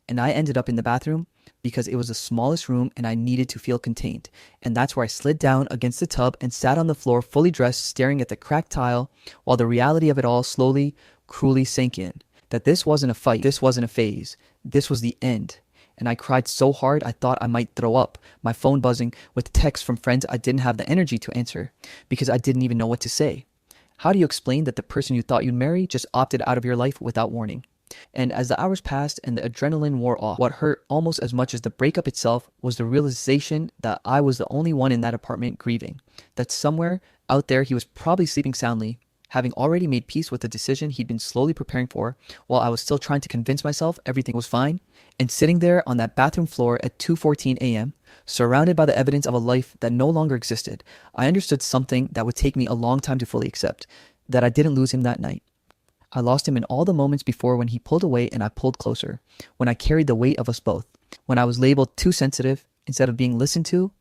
And I ended up in the bathroom because it was the smallest room and I needed to feel contained. And that's where I slid down against the tub and sat on the floor fully dressed, staring at the cracked tile, while the reality of it all slowly, cruelly sank in. That this wasn't a fight, this wasn't a phase, this was the end. And I cried so hard I thought I might throw up, my phone buzzing with texts from friends I didn't have the energy to answer because I didn't even know what to say. How do you explain that the person you thought you'd marry just opted out of your life without warning? And as the hours passed and the adrenaline wore off, what hurt almost as much as the breakup itself was the realization that I was the only one in that apartment grieving. That somewhere out there he was probably sleeping soundly, having already made peace with the decision he'd been slowly preparing for, while I was still trying to convince myself everything was fine. And sitting there on that bathroom floor at 2:14 a.m., surrounded by the evidence of a life that no longer existed, I understood something that would take me a long time to fully accept, that I didn't lose him that night. I lost him in all the moments before, when he pulled away and I pulled closer, when I carried the weight of us both, when I was labeled too sensitive instead of being listened to.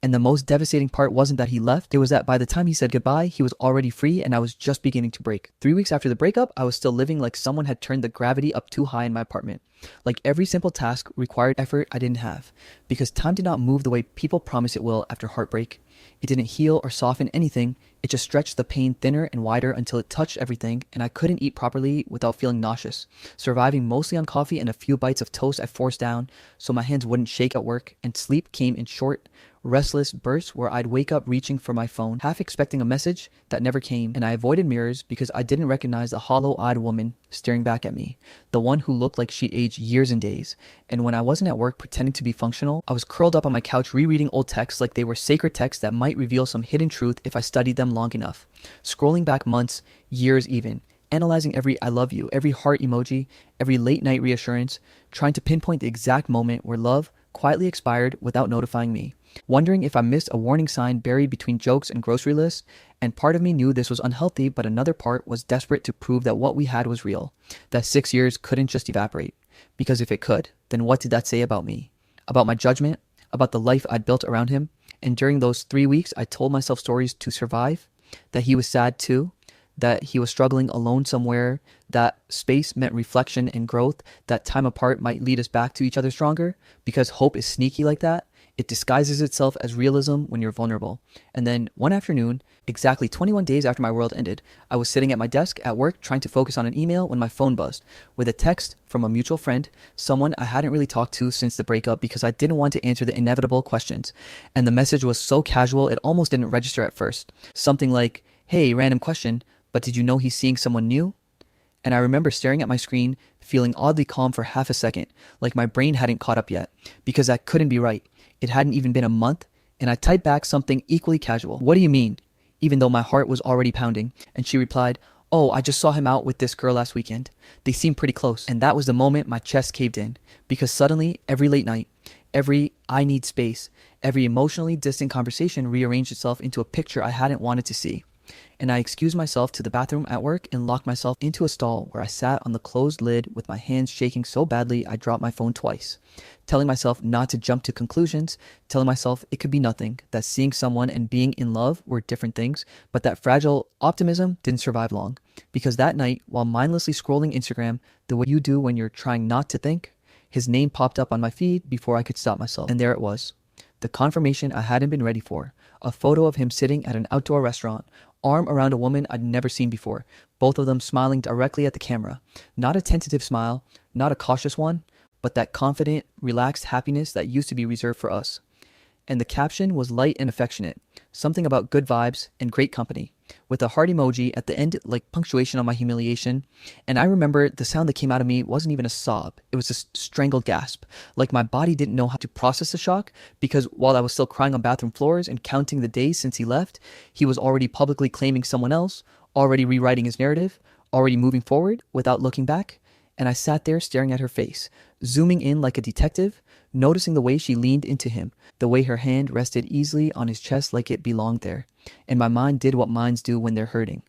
And the most devastating part wasn't that he left, it was that by the time he said goodbye, he was already free and I was just beginning to break. 3 weeks after the breakup, I was still living like someone had turned the gravity up too high in my apartment. Like every simple task required effort I didn't have, because time did not move the way people promise it will after heartbreak. It didn't heal or soften anything, it just stretched the pain thinner and wider until it touched everything, and I couldn't eat properly without feeling nauseous, surviving mostly on coffee and a few bites of toast I forced down so my hands wouldn't shake at work, and sleep came in short, restless bursts where I'd wake up reaching for my phone, half expecting a message that never came, and I avoided mirrors because I didn't recognize the hollow-eyed woman staring back at me, the one who looked like she'd aged years and days. And when I wasn't at work pretending to be functional, I was curled up on my couch rereading old texts like they were sacred texts that might reveal some hidden truth if I studied them long enough, scrolling back months, years even, analyzing every "I love you," every heart emoji, every late night reassurance, trying to pinpoint the exact moment where love quietly expired without notifying me, wondering if I missed a warning sign buried between jokes and grocery lists. And part of me knew this was unhealthy, but another part was desperate to prove that what we had was real, that 6 years couldn't just evaporate. Because if it could, then what did that say about me? About my judgment? About the life I'd built around him? And during those 3 weeks, I told myself stories to survive, that he was sad too, that he was struggling alone somewhere, that space meant reflection and growth, that time apart might lead us back to each other stronger, because hope is sneaky like that. It disguises itself as realism when you're vulnerable. And then one afternoon, exactly 21 days after my world ended, I was sitting at my desk at work trying to focus on an email when my phone buzzed with a text from a mutual friend, someone I hadn't really talked to since the breakup because I didn't want to answer the inevitable questions. And the message was so casual it almost didn't register at first. Something like, "Hey, random question, but did you know he's seeing someone new?" And I remember staring at my screen, feeling oddly calm for half a second, like my brain hadn't caught up yet, because that couldn't be right. It hadn't even been a month, and I typed back something equally casual. "What do you mean?" Even though my heart was already pounding, and she replied, "Oh, I just saw him out with this girl last weekend. They seemed pretty close." And that was the moment my chest caved in, because suddenly, every late night, every "I need space," every emotionally distant conversation rearranged itself into a picture I hadn't wanted to see. And I excused myself to the bathroom at work and locked myself into a stall where I sat on the closed lid with my hands shaking so badly I dropped my phone twice, telling myself not to jump to conclusions, telling myself it could be nothing, that seeing someone and being in love were different things, but that fragile optimism didn't survive long. Because that night, while mindlessly scrolling Instagram, the way you do when you're trying not to think, his name popped up on my feed before I could stop myself. And there it was. The confirmation I hadn't been ready for. A photo of him sitting at an outdoor restaurant, arm around a woman I'd never seen before, both of them smiling directly at the camera. Not a tentative smile, not a cautious one, but that confident, relaxed happiness that used to be reserved for us. And the caption was light and affectionate, something about good vibes and great company, with a heart emoji at the end like punctuation on my humiliation. And I remember the sound that came out of me wasn't even a sob, it was a strangled gasp, like my body didn't know how to process the shock, because while I was still crying on bathroom floors and counting the days since he left, he was already publicly claiming someone else, already rewriting his narrative, already moving forward without looking back. And I sat there staring at her face, zooming in like a detective, noticing the way she leaned into him, the way her hand rested easily on his chest like it belonged there. And my mind did what minds do when they're hurting.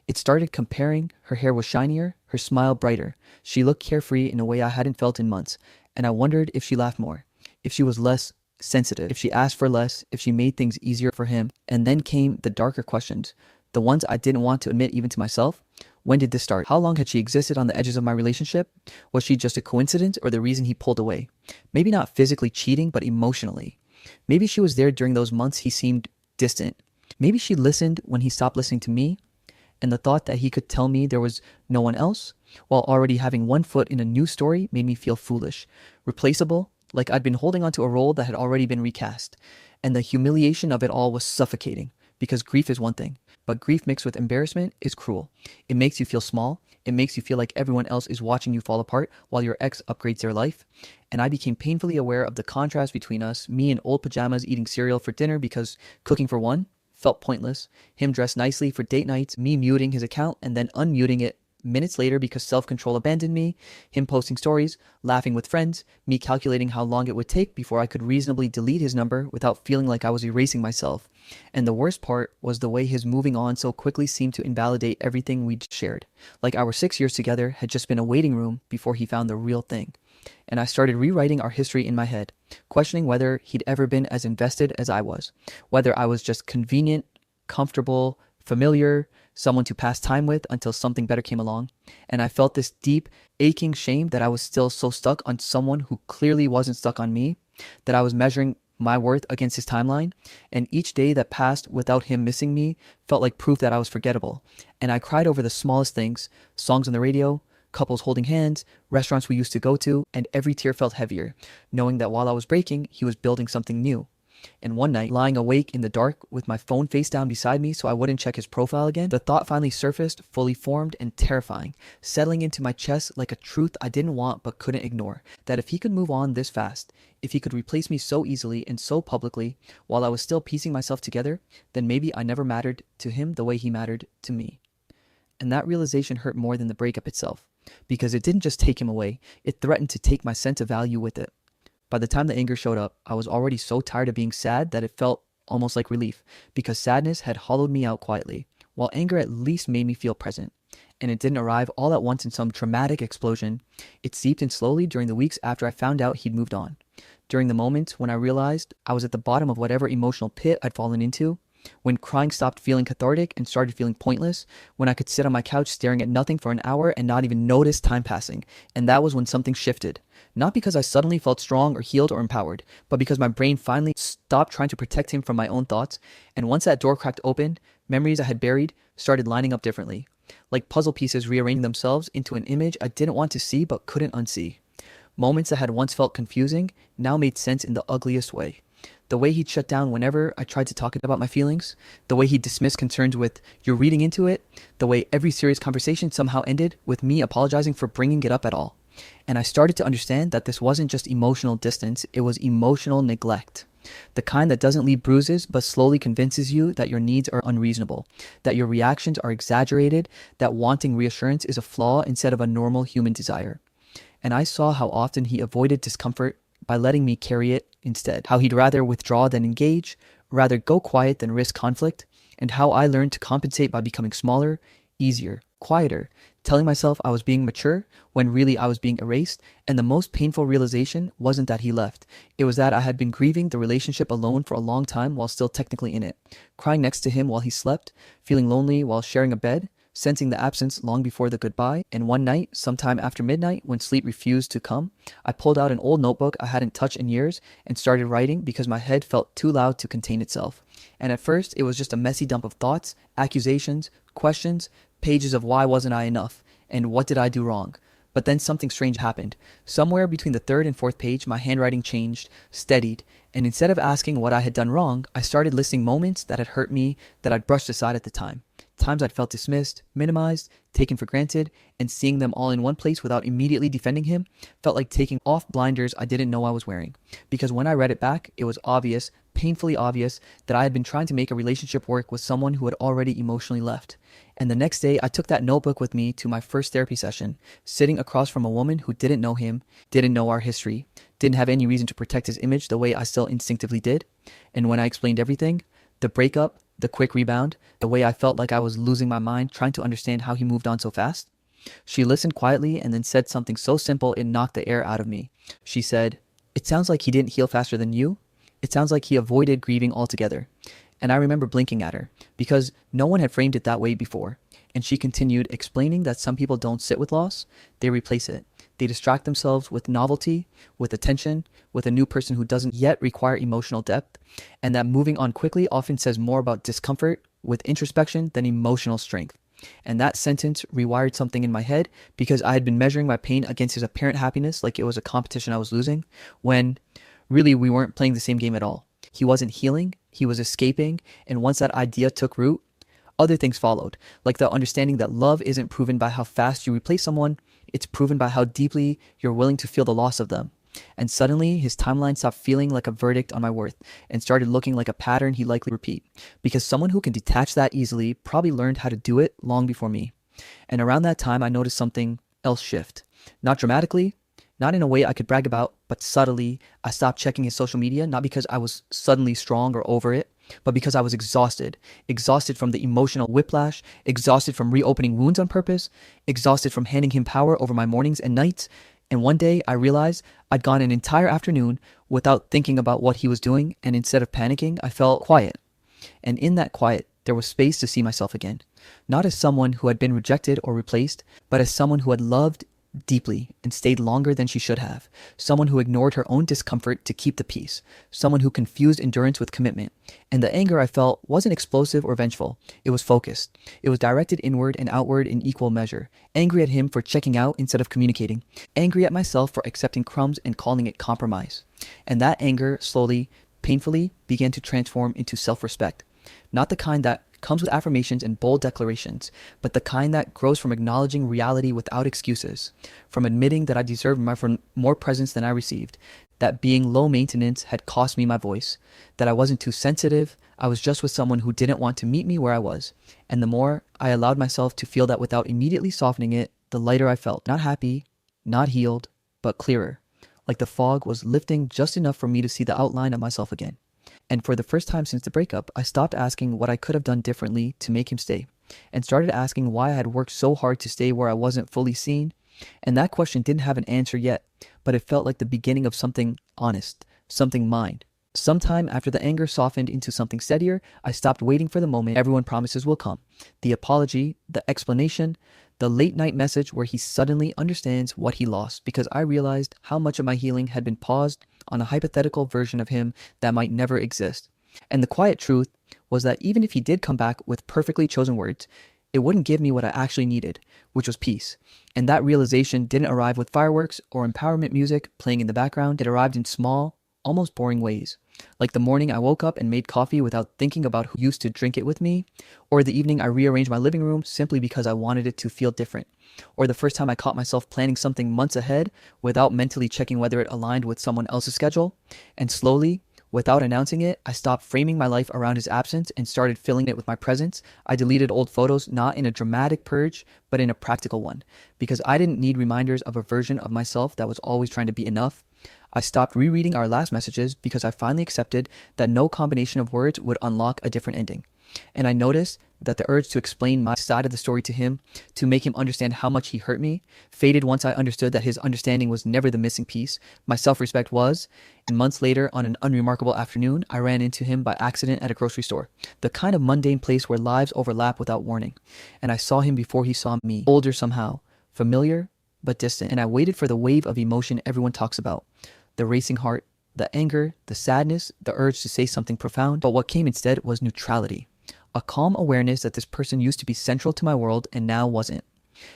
It started comparing. Her hair was shinier, her smile brighter. She looked carefree in a way I hadn't felt in months. And I wondered if she laughed more, if she was less sensitive, if she asked for less, if she made things easier for him. And then came the darker questions, the ones I didn't want to admit even to myself. When did this start? How long had she existed on the edges of my relationship? Was she just a coincidence or the reason he pulled away? Maybe not physically cheating, but emotionally. Maybe she was there during those months he seemed distant. Maybe she listened when he stopped listening to me, and the thought that he could tell me there was no one else, while already having one foot in a new story, made me feel foolish, replaceable, like I'd been holding onto a role that had already been recast. And the humiliation of it all was suffocating, because grief is one thing, but grief mixed with embarrassment is cruel. It makes you feel small. It makes you feel like everyone else is watching you fall apart while your ex upgrades their life. And I became painfully aware of the contrast between us, me in old pajamas eating cereal for dinner because cooking for one felt pointless, him dressed nicely for date nights, me muting his account and then unmuting it minutes later because self-control abandoned me, him posting stories, laughing with friends, me calculating how long it would take before I could reasonably delete his number without feeling like I was erasing myself. And the worst part was the way his moving on so quickly seemed to invalidate everything we'd shared, like our 6 years together had just been a waiting room before he found the real thing. And I started rewriting our history in my head, questioning whether he'd ever been as invested as I was, whether I was just convenient, comfortable, familiar, someone to pass time with until something better came along. And I felt this deep, aching shame that I was still so stuck on someone who clearly wasn't stuck on me, that I was measuring my worth against his timeline. And each day that passed without him missing me felt like proof that I was forgettable. And I cried over the smallest things, songs on the radio, couples holding hands, restaurants we used to go to, and every tear felt heavier, knowing that while I was breaking, he was building something new. And one night, lying awake in the dark with my phone face down beside me so I wouldn't check his profile again, the thought finally surfaced, fully formed and terrifying, settling into my chest like a truth I didn't want but couldn't ignore, that if he could move on this fast, if he could replace me so easily and so publicly while I was still piecing myself together, then maybe I never mattered to him the way he mattered to me. And that realization hurt more than the breakup itself, because it didn't just take him away, it threatened to take my sense of value with it. By the time the anger showed up, I was already so tired of being sad that it felt almost like relief, because sadness had hollowed me out quietly, while anger at least made me feel present. And it didn't arrive all at once in some dramatic explosion. It seeped in slowly during the weeks after I found out he'd moved on. During the moments when I realized I was at the bottom of whatever emotional pit I'd fallen into, when crying stopped feeling cathartic and started feeling pointless, when I could sit on my couch staring at nothing for an hour and not even notice time passing. And that was when something shifted. Not because I suddenly felt strong or healed or empowered, but because my brain finally stopped trying to protect him from my own thoughts, and once that door cracked open, memories I had buried started lining up differently, like puzzle pieces rearranging themselves into an image I didn't want to see but couldn't unsee. Moments that had once felt confusing now made sense in the ugliest way. The way he'd shut down whenever I tried to talk about my feelings, the way he dismissed concerns with, "you're reading into it," the way every serious conversation somehow ended with me apologizing for bringing it up at all. And I started to understand that this wasn't just emotional distance, it was emotional neglect. The kind that doesn't leave bruises but slowly convinces you that your needs are unreasonable, that your reactions are exaggerated, that wanting reassurance is a flaw instead of a normal human desire. And I saw how often he avoided discomfort by letting me carry it instead, how he'd rather withdraw than engage, rather go quiet than risk conflict, and how I learned to compensate by becoming smaller, easier, quieter, telling myself I was being mature when really I was being erased. And the most painful realization wasn't that he left. It was that I had been grieving the relationship alone for a long time while still technically in it, crying next to him while he slept, feeling lonely while sharing a bed, sensing the absence long before the goodbye. And one night, sometime after midnight, when sleep refused to come, I pulled out an old notebook I hadn't touched in years and started writing because my head felt too loud to contain itself. And at first, it was just a messy dump of thoughts, accusations, questions, pages of why wasn't I enough, and what did I do wrong. But then something strange happened. Somewhere between the third and fourth page, my handwriting changed, steadied, and instead of asking what I had done wrong, I started listing moments that had hurt me that I'd brushed aside at the time. Times I'd felt dismissed, minimized, taken for granted, and seeing them all in one place without immediately defending him felt like taking off blinders I didn't know I was wearing. Because when I read it back, it was obvious, painfully obvious, that I had been trying to make a relationship work with someone who had already emotionally left. And the next day, I took that notebook with me to my first therapy session, sitting across from a woman who didn't know him, didn't know our history, didn't have any reason to protect his image the way I still instinctively did. And when I explained everything, the breakup, the quick rebound, the way I felt like I was losing my mind trying to understand how he moved on so fast, she listened quietly and then said something so simple it knocked the air out of me. She said, "It sounds like he didn't heal faster than you. It sounds like he avoided grieving altogether." And I remember blinking at her because no one had framed it that way before. And she continued explaining that some people don't sit with loss, they replace it. They distract themselves with novelty, with attention, with a new person who doesn't yet require emotional depth, and that moving on quickly often says more about discomfort with introspection than emotional strength. And that sentence rewired something in my head because I had been measuring my pain against his apparent happiness like it was a competition I was losing, when really we weren't playing the same game at all. He wasn't healing, he was escaping, and once that idea took root, other things followed, like the understanding that love isn't proven by how fast you replace someone, it's proven by how deeply you're willing to feel the loss of them. And suddenly, his timeline stopped feeling like a verdict on my worth and started looking like a pattern he'd likely repeat, because someone who can detach that easily probably learned how to do it long before me. And around that time, I noticed something else shift. Not dramatically, not in a way I could brag about, but subtly. I stopped checking his social media, not because I was suddenly strong or over it, but because I was exhausted. Exhausted from the emotional whiplash, exhausted from reopening wounds on purpose, exhausted from handing him power over my mornings and nights. And one day I realized I'd gone an entire afternoon without thinking about what he was doing, and instead of panicking, I felt quiet. And in that quiet, there was space to see myself again. Not as someone who had been rejected or replaced, but as someone who had loved deeply and stayed longer than she should have. Someone who ignored her own discomfort to keep the peace. Someone who confused endurance with commitment. And the anger I felt wasn't explosive or vengeful. It was focused. It was directed inward and outward in equal measure. Angry at him for checking out instead of communicating. Angry at myself for accepting crumbs and calling it compromise. And that anger slowly, painfully began to transform into self-respect. Not the kind that comes with affirmations and bold declarations, but the kind that grows from acknowledging reality without excuses, from admitting that I deserved more presence than I received, that being low maintenance had cost me my voice, that I wasn't too sensitive, I was just with someone who didn't want to meet me where I was. And the more I allowed myself to feel that without immediately softening it, the lighter I felt. Not happy, not healed, but clearer, like the fog was lifting just enough for me to see the outline of myself again. And for the first time since the breakup, I stopped asking what I could have done differently to make him stay, and started asking why I had worked so hard to stay where I wasn't fully seen. And that question didn't have an answer yet, but it felt like the beginning of something honest, something mine. Sometime after the anger softened into something steadier, I stopped waiting for the moment everyone promises will come. The apology, the explanation, the late night message where he suddenly understands what he lost, because I realized how much of my healing had been paused on a hypothetical version of him that might never exist. And the quiet truth was that even if he did come back with perfectly chosen words, it wouldn't give me what I actually needed, which was peace. And that realization didn't arrive with fireworks or empowerment music playing in the background. It arrived in small, almost boring ways. Like the morning I woke up and made coffee without thinking about who used to drink it with me, or the evening I rearranged my living room simply because I wanted it to feel different, or the first time I caught myself planning something months ahead without mentally checking whether it aligned with someone else's schedule. And slowly, without announcing it, I stopped framing my life around his absence and started filling it with my presence. I deleted old photos, not in a dramatic purge, but in a practical one, because I didn't need reminders of a version of myself that was always trying to be enough. I stopped rereading our last messages because I finally accepted that no combination of words would unlock a different ending. And I noticed that the urge to explain my side of the story to him, to make him understand how much he hurt me, faded once I understood that his understanding was never the missing piece. My self-respect was. And months later, on an unremarkable afternoon, I ran into him by accident at a grocery store, the kind of mundane place where lives overlap without warning. And I saw him before he saw me, older somehow, familiar but distant. And I waited for the wave of emotion everyone talks about. The racing heart, the anger, the sadness, the urge to say something profound. But what came instead was neutrality. A calm awareness that this person used to be central to my world and now wasn't.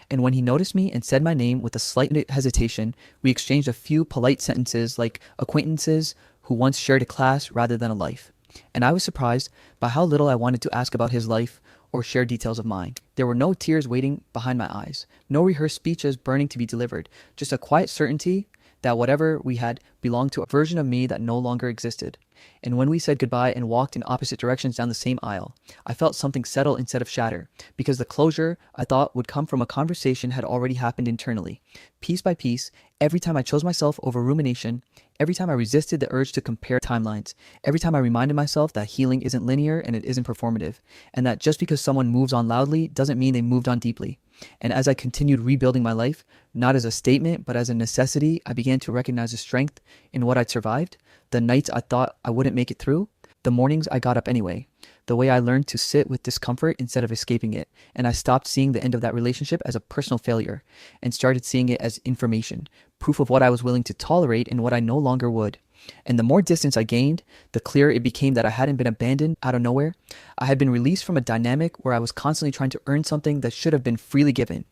And when he noticed me and said my name with a slight hesitation, we exchanged a few polite sentences like acquaintances who once shared a class rather than a life. And I was surprised by how little I wanted to ask about his life or share details of mine. There were no tears waiting behind my eyes, no rehearsed speeches burning to be delivered, just a quiet certainty that whatever we had belonged to a version of me that no longer existed. And when we said goodbye and walked in opposite directions down the same aisle, I felt something settle instead of shatter, because the closure I thought would come from a conversation had already happened internally. Piece by piece, every time I chose myself over rumination, every time I resisted the urge to compare timelines, every time I reminded myself that healing isn't linear and it isn't performative, and that just because someone moves on loudly doesn't mean they moved on deeply. And as I continued rebuilding my life, not as a statement, but as a necessity, I began to recognize the strength in what I'd survived, the nights I thought I wouldn't make it through, the mornings I got up anyway, the way I learned to sit with discomfort instead of escaping it. And I stopped seeing the end of that relationship as a personal failure and started seeing it as information, proof of what I was willing to tolerate and what I no longer would. And the more distance I gained, the clearer it became that I hadn't been abandoned out of nowhere. I had been released from a dynamic where I was constantly trying to earn something that should have been freely given.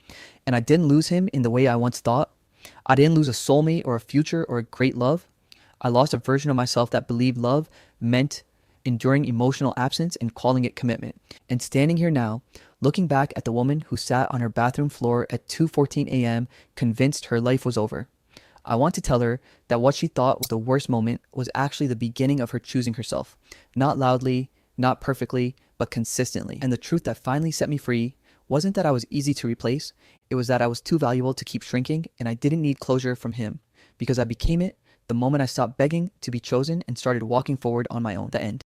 And I didn't lose him in the way I once thought. I didn't lose a soulmate or a future or a great love. I lost a version of myself that believed love meant enduring emotional absence and calling it commitment. And standing here now, looking back at the woman who sat on her bathroom floor at 2:14 a.m., convinced her life was over, I want to tell her that what she thought was the worst moment was actually the beginning of her choosing herself. Not loudly, not perfectly, but consistently. And the truth that finally set me free wasn't that I was easy to replace. It was that I was too valuable to keep shrinking, and I didn't need closure from him, because I became it the moment I stopped begging to be chosen and started walking forward on my own. The end.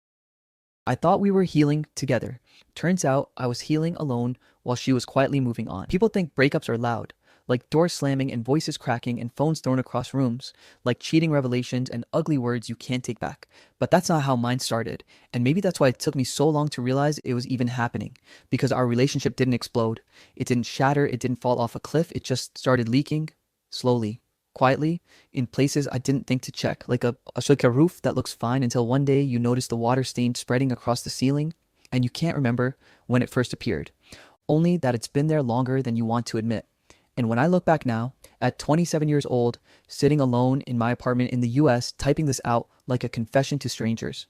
I thought we were healing together. Turns out I was healing alone while she was quietly moving on. People think breakups are loud, like doors slamming and voices cracking and phones thrown across rooms, like cheating revelations and ugly words you can't take back. But that's not how mine started, and maybe that's why it took me so long to realize it was even happening, because our relationship didn't explode, it didn't shatter, it didn't fall off a cliff, it just started leaking, slowly, quietly, in places I didn't think to check, like a roof that looks fine until one day you notice the water stain spreading across the ceiling, and you can't remember when it first appeared, only that it's been there longer than you want to admit. And when I look back now, at 27 years old, sitting alone in my apartment in the US, typing this out like a confession to strangers,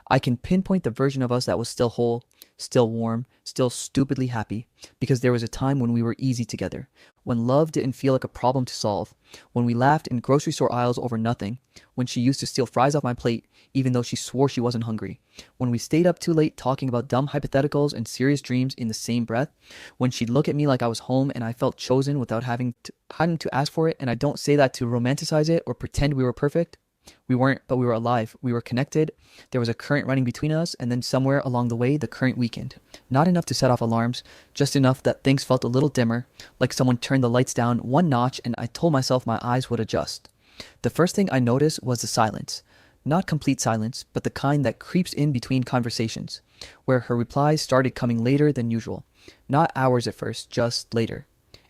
I can pinpoint the version of us that was still whole, still warm, still stupidly happy, because there was a time when we were easy together, when love didn't feel like a problem to solve, when we laughed in grocery store aisles over nothing, when she used to steal fries off my plate even though she swore she wasn't hungry, when we stayed up too late talking about dumb hypotheticals and serious dreams in the same breath, when she'd look at me like I was home and I felt chosen without having to ask for it. And I don't say that to romanticize it or pretend we were perfect. We weren't, but we were alive. We were connected. There was a current running between us, and then somewhere along the way, the current weakened. Not enough to set off alarms, just enough that things felt a little dimmer, like someone turned the lights down one notch, and I told myself my eyes would adjust. The first thing I noticed was the silence. Not complete silence, but the kind that creeps in between conversations, where her replies started coming later than usual. Not hours at first, just later.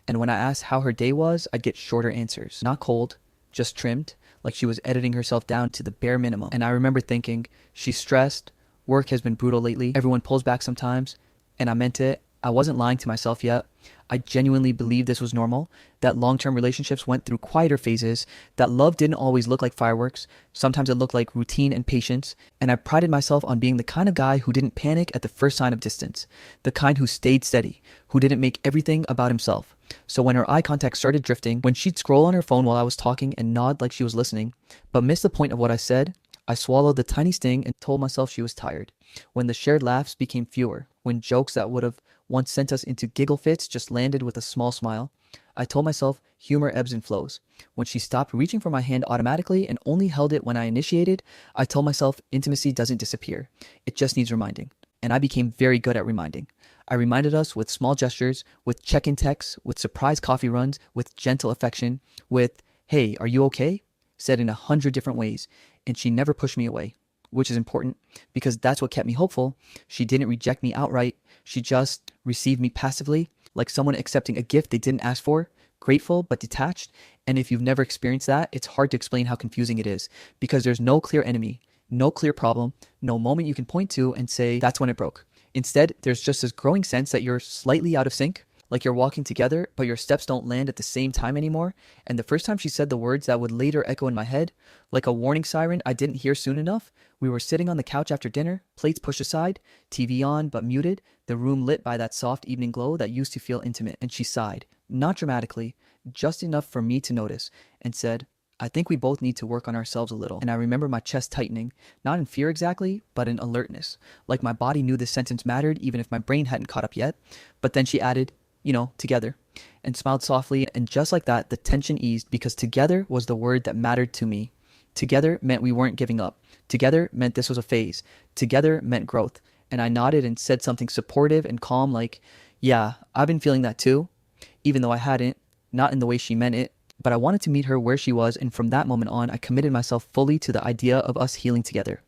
And when I asked how her day was, I'd get shorter answers. Not cold, just trimmed, like she was editing herself down to the bare minimum. And I remember thinking, she's stressed, work has been brutal lately, everyone pulls back sometimes, and I meant it. I wasn't lying to myself yet. I genuinely believed this was normal, that long-term relationships went through quieter phases, that love didn't always look like fireworks, sometimes it looked like routine and patience, and I prided myself on being the kind of guy who didn't panic at the first sign of distance, the kind who stayed steady, who didn't make everything about himself. So when her eye contact started drifting, when she'd scroll on her phone while I was talking and nod like she was listening, but miss the point of what I said, I swallowed the tiny sting and told myself she was tired. When the shared laughs became fewer, when jokes that would have once sent us into giggle fits just landed with a small smile, I told myself humor ebbs and flows. When she stopped reaching for my hand automatically and only held it when I initiated, I told myself intimacy doesn't disappear. It just needs reminding. And I became very good at reminding. I reminded us with small gestures, with check-in texts, with surprise coffee runs, with gentle affection, with, "Hey, are you okay?" said in 100 different ways, and she never pushed me away, which is important because that's what kept me hopeful. She didn't reject me outright. She just received me passively, like someone accepting a gift they didn't ask for, grateful but detached. And if you've never experienced that, it's hard to explain how confusing it is because there's no clear enemy, no clear problem, no moment you can point to and say, that's when it broke. Instead, there's just this growing sense that you're slightly out of sync, like you're walking together, but your steps don't land at the same time anymore. And the first time she said the words that would later echo in my head, like a warning siren I didn't hear soon enough, we were sitting on the couch after dinner, plates pushed aside, TV on but muted, the room lit by that soft evening glow that used to feel intimate. And she sighed, not dramatically, just enough for me to notice, and said, "I think we both need to work on ourselves a little." And I remember my chest tightening, not in fear exactly, but in alertness, like my body knew this sentence mattered even if my brain hadn't caught up yet. But then she added, together, and smiled softly, and just like that, the tension eased because together was the word that mattered to me. Together meant we weren't giving up. Together meant this was a phase. Together meant growth. And I nodded and said something supportive and calm like, "Yeah, I've been feeling that too," even though I hadn't, not in the way she meant it. But I wanted to meet her where she was, and from that moment on, I committed myself fully to the idea of us healing together.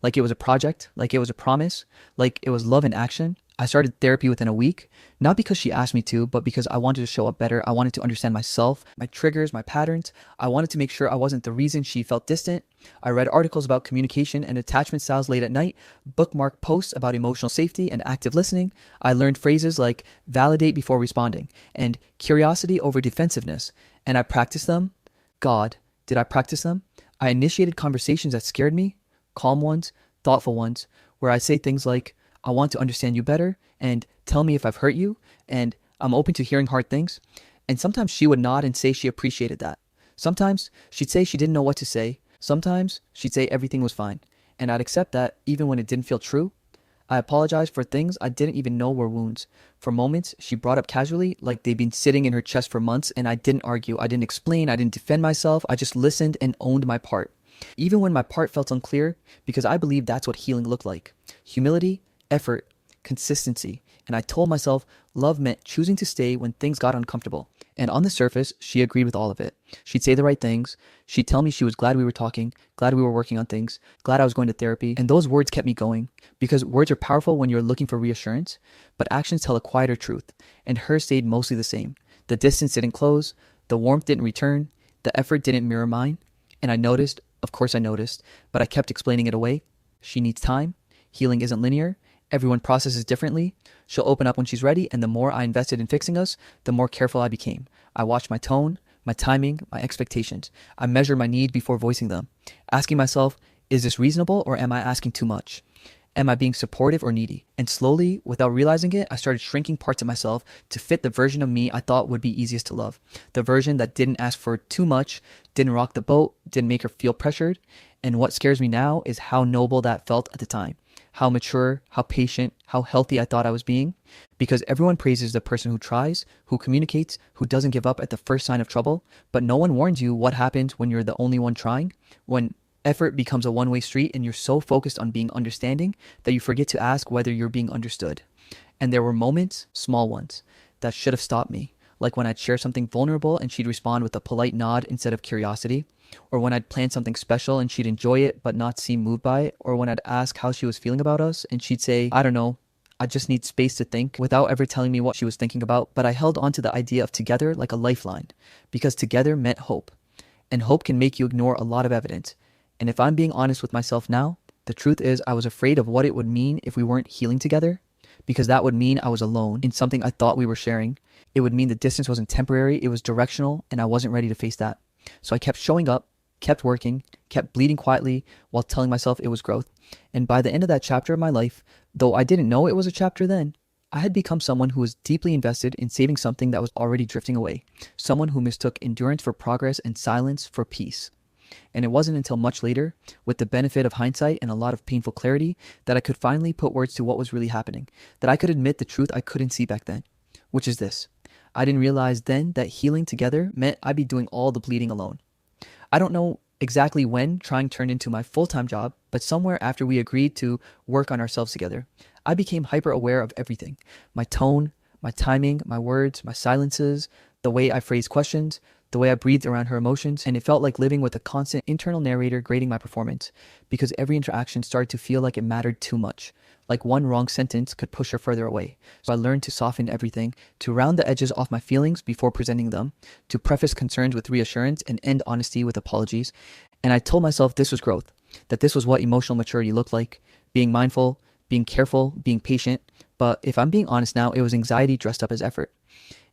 Like it was a project, like it was a promise, like it was love in action. I started therapy within a week, not because she asked me to, but because I wanted to show up better. I wanted to understand myself, my triggers, my patterns. I wanted to make sure I wasn't the reason she felt distant. I read articles about communication and attachment styles late at night, bookmarked posts about emotional safety and active listening. I learned phrases like validate before responding and curiosity over defensiveness, and I practiced them. God, did I practice them? I initiated conversations that scared me, calm ones, thoughtful ones, where I say things like, "I want to understand you better," and "tell me if I've hurt you," and "I'm open to hearing hard things." And sometimes she would nod and say she appreciated that. Sometimes she'd say she didn't know what to say. Sometimes she'd say everything was fine. And I'd accept that even when it didn't feel true. I apologized for things I didn't even know were wounds. For moments she brought up casually, like they'd been sitting in her chest for months, and I didn't argue. I didn't explain. I didn't defend myself. I just listened and owned my part. Even when my part felt unclear, because I believe that's what healing looked like. Humility, effort, consistency. And I told myself love meant choosing to stay when things got uncomfortable. And on the surface, she agreed with all of it. She'd say the right things. She'd tell me she was glad we were talking, glad we were working on things, glad I was going to therapy. And those words kept me going because words are powerful when you're looking for reassurance, but actions tell a quieter truth. And hers stayed mostly the same. The distance didn't close. The warmth didn't return. The effort didn't mirror mine. And I noticed, of course I noticed, but I kept explaining it away. She needs time. Healing isn't linear. Everyone processes differently. She'll open up when she's ready, and the more I invested in fixing us, the more careful I became. I watched my tone, my timing, my expectations. I measured my needs before voicing them, asking myself, is this reasonable or am I asking too much? Am I being supportive or needy? And slowly, without realizing it, I started shrinking parts of myself to fit the version of me I thought would be easiest to love. The version that didn't ask for too much, didn't rock the boat, didn't make her feel pressured. And what scares me now is how noble that felt at the time. How mature, how patient, how healthy I thought I was being. Because everyone praises the person who tries, who communicates, who doesn't give up at the first sign of trouble. But no one warns you what happens when you're the only one trying. When effort becomes a one-way street and you're so focused on being understanding that you forget to ask whether you're being understood. And there were moments, small ones, that should have stopped me. like when I'd share something vulnerable and she'd respond with a polite nod instead of curiosity, or when I'd plan something special and she'd enjoy it but not seem moved by it, or when I'd ask how she was feeling about us and she'd say, I don't know, I just need space to think, without ever telling me what she was thinking about. But I held on to the idea of together like a lifeline, because together meant hope. And hope can make you ignore a lot of evidence. And if I'm being honest with myself now, the truth is I was afraid of what it would mean if we weren't healing together, because that would mean I was alone in something I thought we were sharing. It would mean the distance wasn't temporary, it was directional, and I wasn't ready to face that. So I kept showing up, kept working, kept bleeding quietly while telling myself it was growth. And by the end of that chapter of my life, though I didn't know it was a chapter then, I had become someone who was deeply invested in saving something that was already drifting away. Someone who mistook endurance for progress and silence for peace. And it wasn't until much later, with the benefit of hindsight and a lot of painful clarity, that I could finally put words to what was really happening, that I could admit the truth I couldn't see back then, which is this. I didn't realize then that healing together meant I'd be doing all the bleeding alone. I don't know exactly when trying turned into my full-time job, but somewhere after we agreed to work on ourselves together, I became hyper aware of everything. My tone, my timing, my words, my silences, the way I phrased questions, the way I breathed around her emotions, and it felt like living with a constant internal narrator grading my performance, because every interaction started to feel like it mattered too much, like one wrong sentence could push her further away. So I learned to soften everything, to round the edges off my feelings before presenting them, to preface concerns with reassurance and end honesty with apologies. And I told myself this was growth, that this was what emotional maturity looked like, being mindful, being careful, being patient. But if I'm being honest now, it was anxiety dressed up as effort.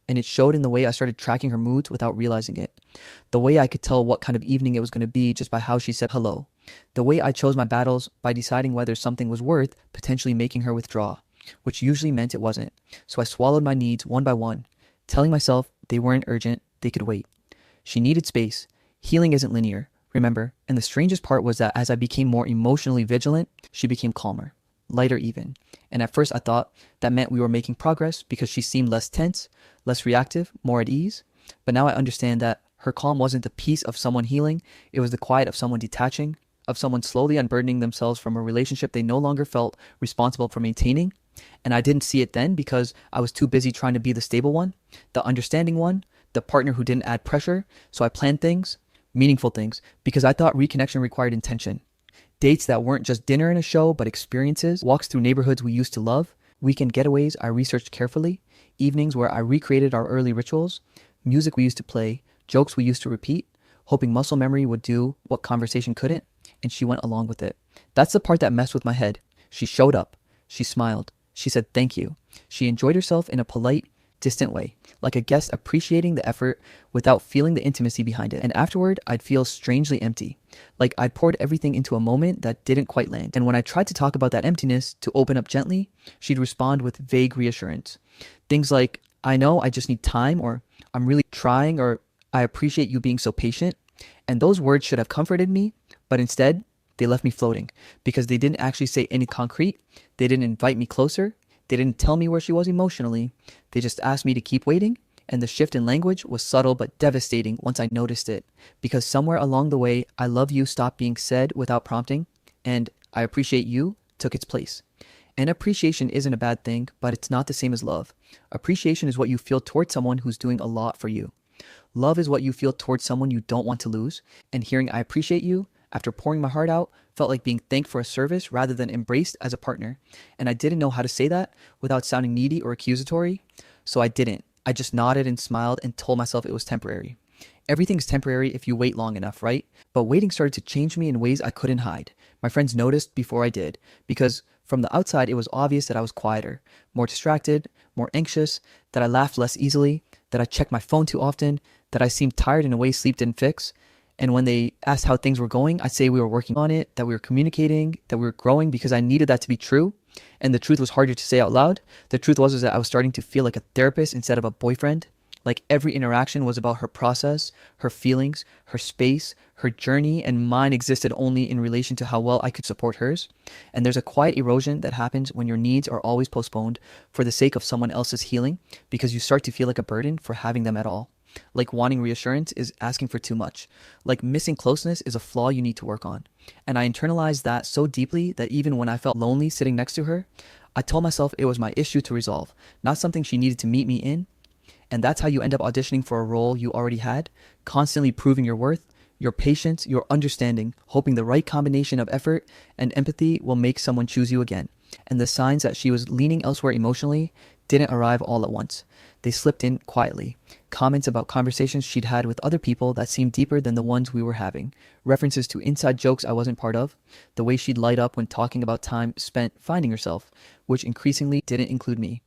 And it showed in the way I started tracking her moods without realizing it. The way I could tell what kind of evening it was going to be just by how she said hello. The way I chose my battles by deciding whether something was worth potentially making her withdraw, which usually meant it wasn't. So I swallowed my needs one by one, telling myself they weren't urgent, they could wait. She needed space. Healing isn't linear, remember? And the strangest part was that as I became more emotionally vigilant, she became calmer, lighter even. And at first I thought that meant we were making progress because she seemed less tense, less reactive, more at ease. But now I understand that her calm wasn't the peace of someone healing, it was the quiet of someone detaching, of someone slowly unburdening themselves from a relationship they no longer felt responsible for maintaining. And I didn't see it then because I was too busy trying to be the stable one, the understanding one, the partner who didn't add pressure. So I planned things, meaningful things, because I thought reconnection required intention. Dates that weren't just dinner and a show, but experiences, walks through neighborhoods we used to love, weekend getaways I researched carefully, evenings where I recreated our early rituals, music we used to play, jokes we used to repeat, hoping muscle memory would do what conversation couldn't, and she went along with it. That's the part that messed with my head. She showed up. She smiled. She said thank you. She enjoyed herself in a polite, distant way, like a guest appreciating the effort without feeling the intimacy behind it. And afterward, I'd feel strangely empty, like I'd poured everything into a moment that didn't quite land. And when I tried to talk about that emptiness, to open up gently, she'd respond with vague reassurance. Things like, I know, I just need time, or I'm really trying, or I appreciate you being so patient. And those words should have comforted me, but instead, they left me floating because they didn't actually say any concrete. They didn't invite me closer. They didn't tell me where she was emotionally. They just asked me to keep waiting. And the shift in language was subtle but devastating once I noticed it. Because somewhere along the way, I love you stopped being said without prompting. And I appreciate you took its place. And appreciation isn't a bad thing, but it's not the same as love. Appreciation is what you feel towards someone who's doing a lot for you. Love is what you feel towards someone you don't want to lose. And hearing I appreciate you, after pouring my heart out, felt like being thanked for a service rather than embraced as a partner. And I didn't know how to say that without sounding needy or accusatory. So I didn't. I just nodded and smiled and told myself it was temporary. Everything's temporary if you wait long enough, right? But waiting started to change me in ways I couldn't hide. My friends noticed before I did, because from the outside, it was obvious that I was quieter, more distracted, more anxious, that I laughed less easily, that I checked my phone too often, that I seemed tired in a way sleep didn't fix. And when they asked how things were going, I'd say we were working on it, that we were communicating, that we were growing, because I needed that to be true. And the truth was harder to say out loud. The truth was that I was starting to feel like a therapist instead of a boyfriend. Like every interaction was about her process, her feelings, her space, her journey, and mine existed only in relation to how well I could support hers. And there's a quiet erosion that happens when your needs are always postponed for the sake of someone else's healing, because you start to feel like a burden for having them at all. Like wanting reassurance is asking for too much. Like missing closeness is a flaw you need to work on. And I internalized that so deeply that even when I felt lonely sitting next to her, I told myself it was my issue to resolve, not something she needed to meet me in. And that's how you end up auditioning for a role you already had, constantly proving your worth, your patience, your understanding, hoping the right combination of effort and empathy will make someone choose you again. And the signs that she was leaning elsewhere emotionally didn't arrive all at once. They slipped in quietly. Comments about conversations she'd had with other people that seemed deeper than the ones we were having. References to inside jokes I wasn't part of. The way she'd light up when talking about time spent finding herself, which increasingly didn't include me.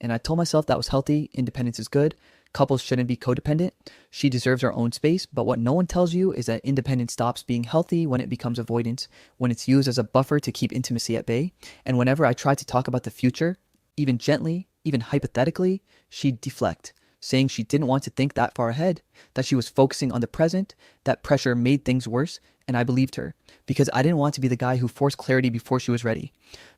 And I told myself that was healthy, independence is good, couples shouldn't be codependent, she deserves her own space, but what no one tells you is that independence stops being healthy when it becomes avoidance, when it's used as a buffer to keep intimacy at bay, and whenever I tried to talk about the future, even gently, even hypothetically, she'd deflect, saying she didn't want to think that far ahead, that she was focusing on the present, that pressure made things worse, and I believed her, because I didn't want to be the guy who forced clarity before she was ready.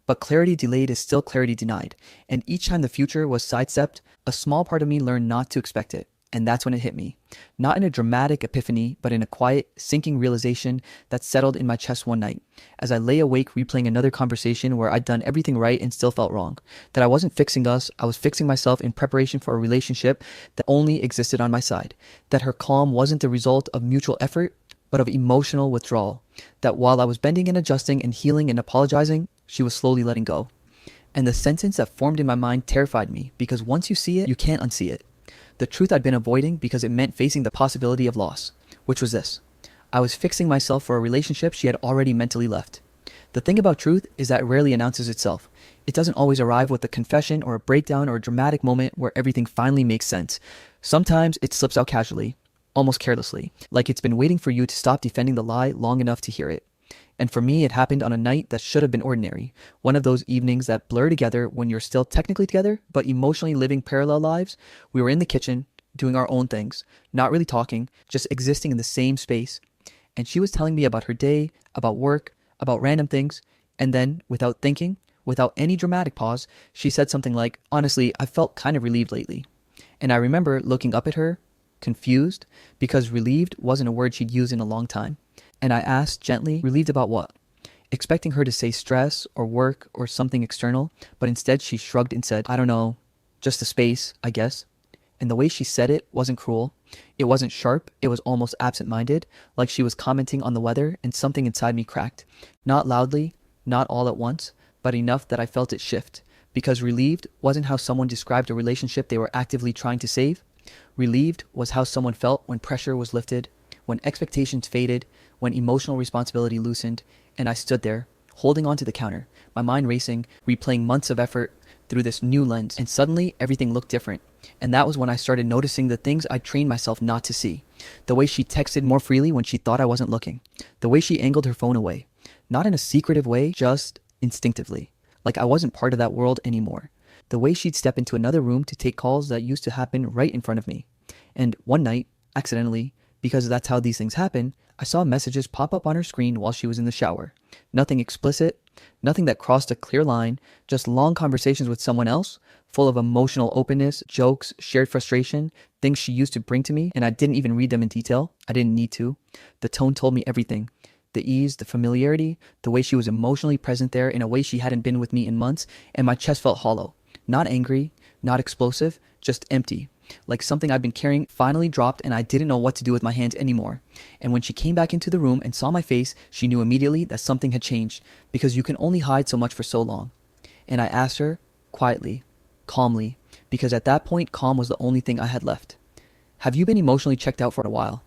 But clarity delayed is still clarity denied, and each time the future was sidestepped, a small part of me learned not to expect it, and that's when it hit me. Not in a dramatic epiphany, but in a quiet, sinking realization that settled in my chest one night, as I lay awake replaying another conversation where I'd done everything right and still felt wrong. That I wasn't fixing us, I was fixing myself in preparation for a relationship that only existed on my side. That her calm wasn't the result of mutual effort, but of emotional withdrawal. That while I was bending and adjusting and healing and apologizing, she was slowly letting go. And the sentence that formed in my mind terrified me, because once you see it, you can't unsee it. The truth I'd been avoiding because it meant facing the possibility of loss, which was this. I was fixing myself for a relationship she had already mentally left. The thing about truth is that it rarely announces itself. It doesn't always arrive with a confession or a breakdown or a dramatic moment where everything finally makes sense. Sometimes it slips out casually, almost carelessly, like it's been waiting for you to stop defending the lie long enough to hear it. And for me, it happened on a night that should have been ordinary. One of those evenings that blur together when you're still technically together, but emotionally living parallel lives. We were in the kitchen, doing our own things, not really talking, just existing in the same space. And she was telling me about her day, about work, about random things. And then, without thinking, without any dramatic pause, she said something like, "Honestly, I felt kind of relieved lately." And I remember looking up at her, confused, because relieved wasn't a word she'd used in a long time. And I asked gently, relieved about what? Expecting her to say stress or work or something external, but instead she shrugged and said, "I don't know, just the space, I guess." And the way she said it wasn't cruel. It wasn't sharp. It was almost absent-minded, like she was commenting on the weather, and something inside me cracked. Not loudly, not all at once, but enough that I felt it shift. Because relieved wasn't how someone described a relationship they were actively trying to save. Relieved was how someone felt when pressure was lifted, when expectations faded, when emotional responsibility loosened, and I stood there, holding onto the counter, my mind racing, replaying months of effort through this new lens, and suddenly everything looked different. And that was when I started noticing the things I trained myself not to see. The way she texted more freely when she thought I wasn't looking. The way she angled her phone away. Not in a secretive way, just instinctively. Like I wasn't part of that world anymore. The way she'd step into another room to take calls that used to happen right in front of me. And one night, accidentally, because that's how these things happen, I saw messages pop up on her screen while she was in the shower. Nothing explicit, nothing that crossed a clear line, just long conversations with someone else, full of emotional openness, jokes, shared frustration, things she used to bring to me, and I didn't even read them in detail. I didn't need to. The tone told me everything. The ease, the familiarity, the way she was emotionally present there in a way she hadn't been with me in months, and my chest felt hollow. Not angry, not explosive, just empty. Like something I'd been carrying finally dropped and I didn't know what to do with my hands anymore. And when she came back into the room and saw my face, she knew immediately that something had changed, because you can only hide so much for so long. And I asked her, quietly, calmly, because at that point calm was the only thing I had left. "Have you been emotionally checked out for a while?"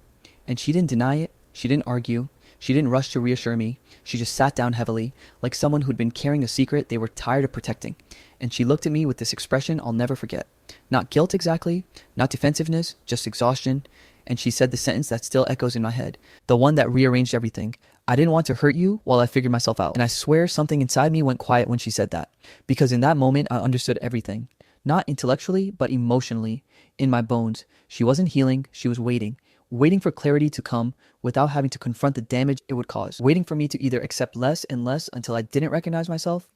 And she didn't deny it, she didn't argue, she didn't rush to reassure me, she just sat down heavily, like someone who'd been carrying a secret they were tired of protecting. And she looked at me with this expression I'll never forget. Not guilt exactly, not defensiveness, just exhaustion. And she said the sentence that still echoes in my head, the one that rearranged everything. "I didn't want to hurt you while I figured myself out." And I swear something inside me went quiet when she said that. Because in that moment, I understood everything. Not intellectually, but emotionally, in my bones. She wasn't healing, she was waiting. Waiting for clarity to come without having to confront the damage it would cause. Waiting for me to either accept less and less until I didn't recognize myself,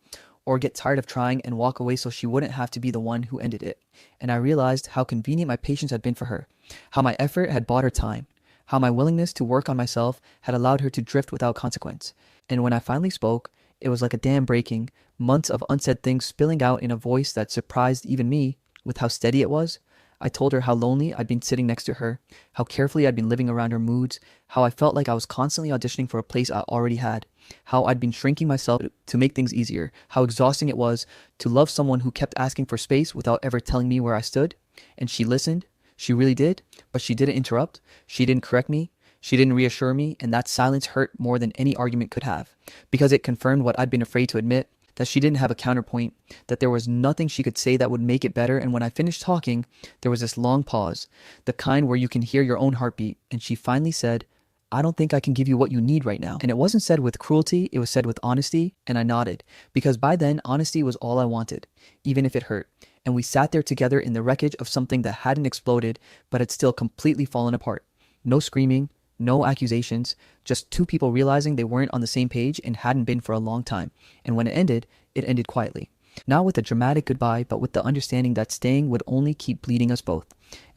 or get tired of trying and walk away so she wouldn't have to be the one who ended it. And I realized how convenient my patience had been for her, how my effort had bought her time, how my willingness to work on myself had allowed her to drift without consequence. And when I finally spoke, it was like a dam breaking, months of unsaid things spilling out in a voice that surprised even me with how steady it was. I told her how lonely I'd been sitting next to her, how carefully I'd been living around her moods, how I felt like I was constantly auditioning for a place I already had, how I'd been shrinking myself to make things easier, how exhausting it was to love someone who kept asking for space without ever telling me where I stood. And she listened. She really did, but she didn't interrupt. She didn't correct me. She didn't reassure me, and that silence hurt more than any argument could have, because it confirmed what I'd been afraid to admit, that she didn't have a counterpoint, that there was nothing she could say that would make it better. And when I finished talking, there was this long pause, the kind where you can hear your own heartbeat, and she finally said, "I don't think I can give you what you need right now." And it wasn't said with cruelty, it was said with honesty, and I nodded, because by then, honesty was all I wanted, even if it hurt. And we sat there together in the wreckage of something that hadn't exploded, but had still completely fallen apart. No screaming, no accusations, just two people realizing they weren't on the same page and hadn't been for a long time. And when it ended quietly. Not with a dramatic goodbye, but with the understanding that staying would only keep bleeding us both.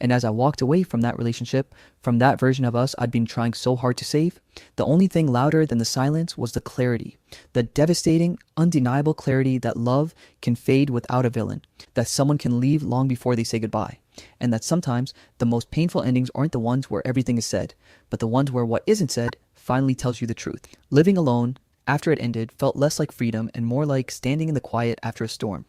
And as I walked away from that relationship, from that version of us I'd been trying so hard to save, the only thing louder than the silence was the clarity. The devastating, undeniable clarity that love can fade without a villain, that someone can leave long before they say goodbye, and that sometimes the most painful endings aren't the ones where everything is said, but the ones where what isn't said finally tells you the truth. Living alone, after it ended, felt less like freedom and more like standing in the quiet after a storm.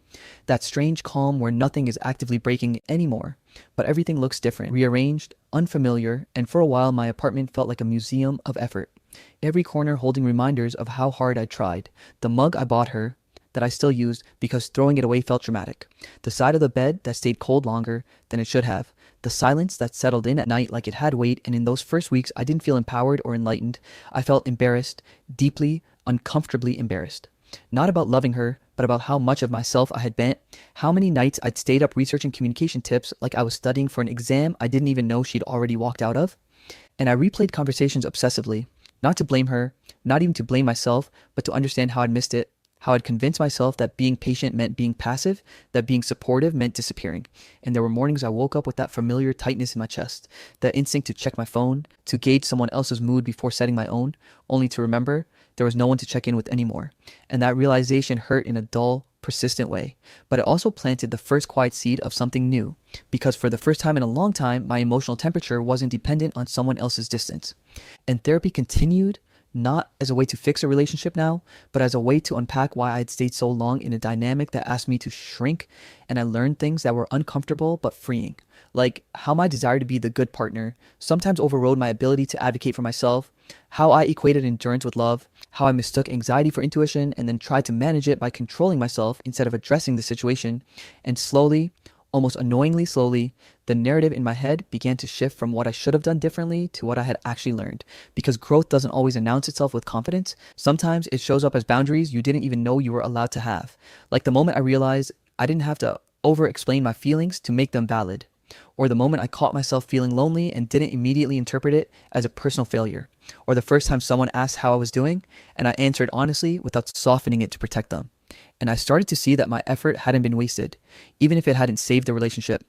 That strange calm where nothing is actively breaking anymore, but everything looks different, rearranged, unfamiliar, and for a while my apartment felt like a museum of effort. Every corner holding reminders of how hard I tried. The mug I bought her, that I still used because throwing it away felt dramatic. The side of the bed that stayed cold longer than it should have. The silence that settled in at night like it had weight, and in those first weeks I didn't feel empowered or enlightened. I felt embarrassed, deeply, uncomfortably embarrassed. Not about loving her, but about how much of myself I had bent, how many nights I'd stayed up researching communication tips like I was studying for an exam I didn't even know she'd already walked out of. And I replayed conversations obsessively, not to blame her, not even to blame myself, but to understand how I'd missed it, how I'd convinced myself that being patient meant being passive, that being supportive meant disappearing. And there were mornings I woke up with that familiar tightness in my chest, that instinct to check my phone, to gauge someone else's mood before setting my own, only to remember there was no one to check in with anymore. And that realization hurt in a dull, persistent way. But it also planted the first quiet seed of something new, because for the first time in a long time, my emotional temperature wasn't dependent on someone else's distance. And therapy continued, not as a way to fix a relationship now, but as a way to unpack why I'd stayed so long in a dynamic that asked me to shrink, and I learned things that were uncomfortable but freeing. Like how my desire to be the good partner sometimes overrode my ability to advocate for myself, how I equated endurance with love, how I mistook anxiety for intuition and then tried to manage it by controlling myself instead of addressing the situation. And slowly, almost annoyingly slowly, the narrative in my head began to shift from what I should have done differently to what I had actually learned. Because growth doesn't always announce itself with confidence. Sometimes it shows up as boundaries you didn't even know you were allowed to have. Like the moment I realized I didn't have to over-explain my feelings to make them valid. Or the moment I caught myself feeling lonely and didn't immediately interpret it as a personal failure. Or the first time someone asked how I was doing and I answered honestly without softening it to protect them. And I started to see that my effort hadn't been wasted, even if it hadn't saved the relationship.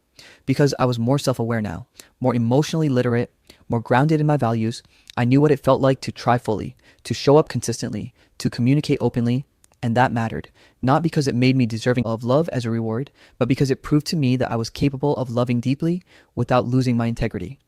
Because I was more self-aware now, more emotionally literate, more grounded in my values. I knew what it felt like to try fully, to show up consistently, to communicate openly, and that mattered. Not because it made me deserving of love as a reward, but because it proved to me that I was capable of loving deeply without losing my integrity.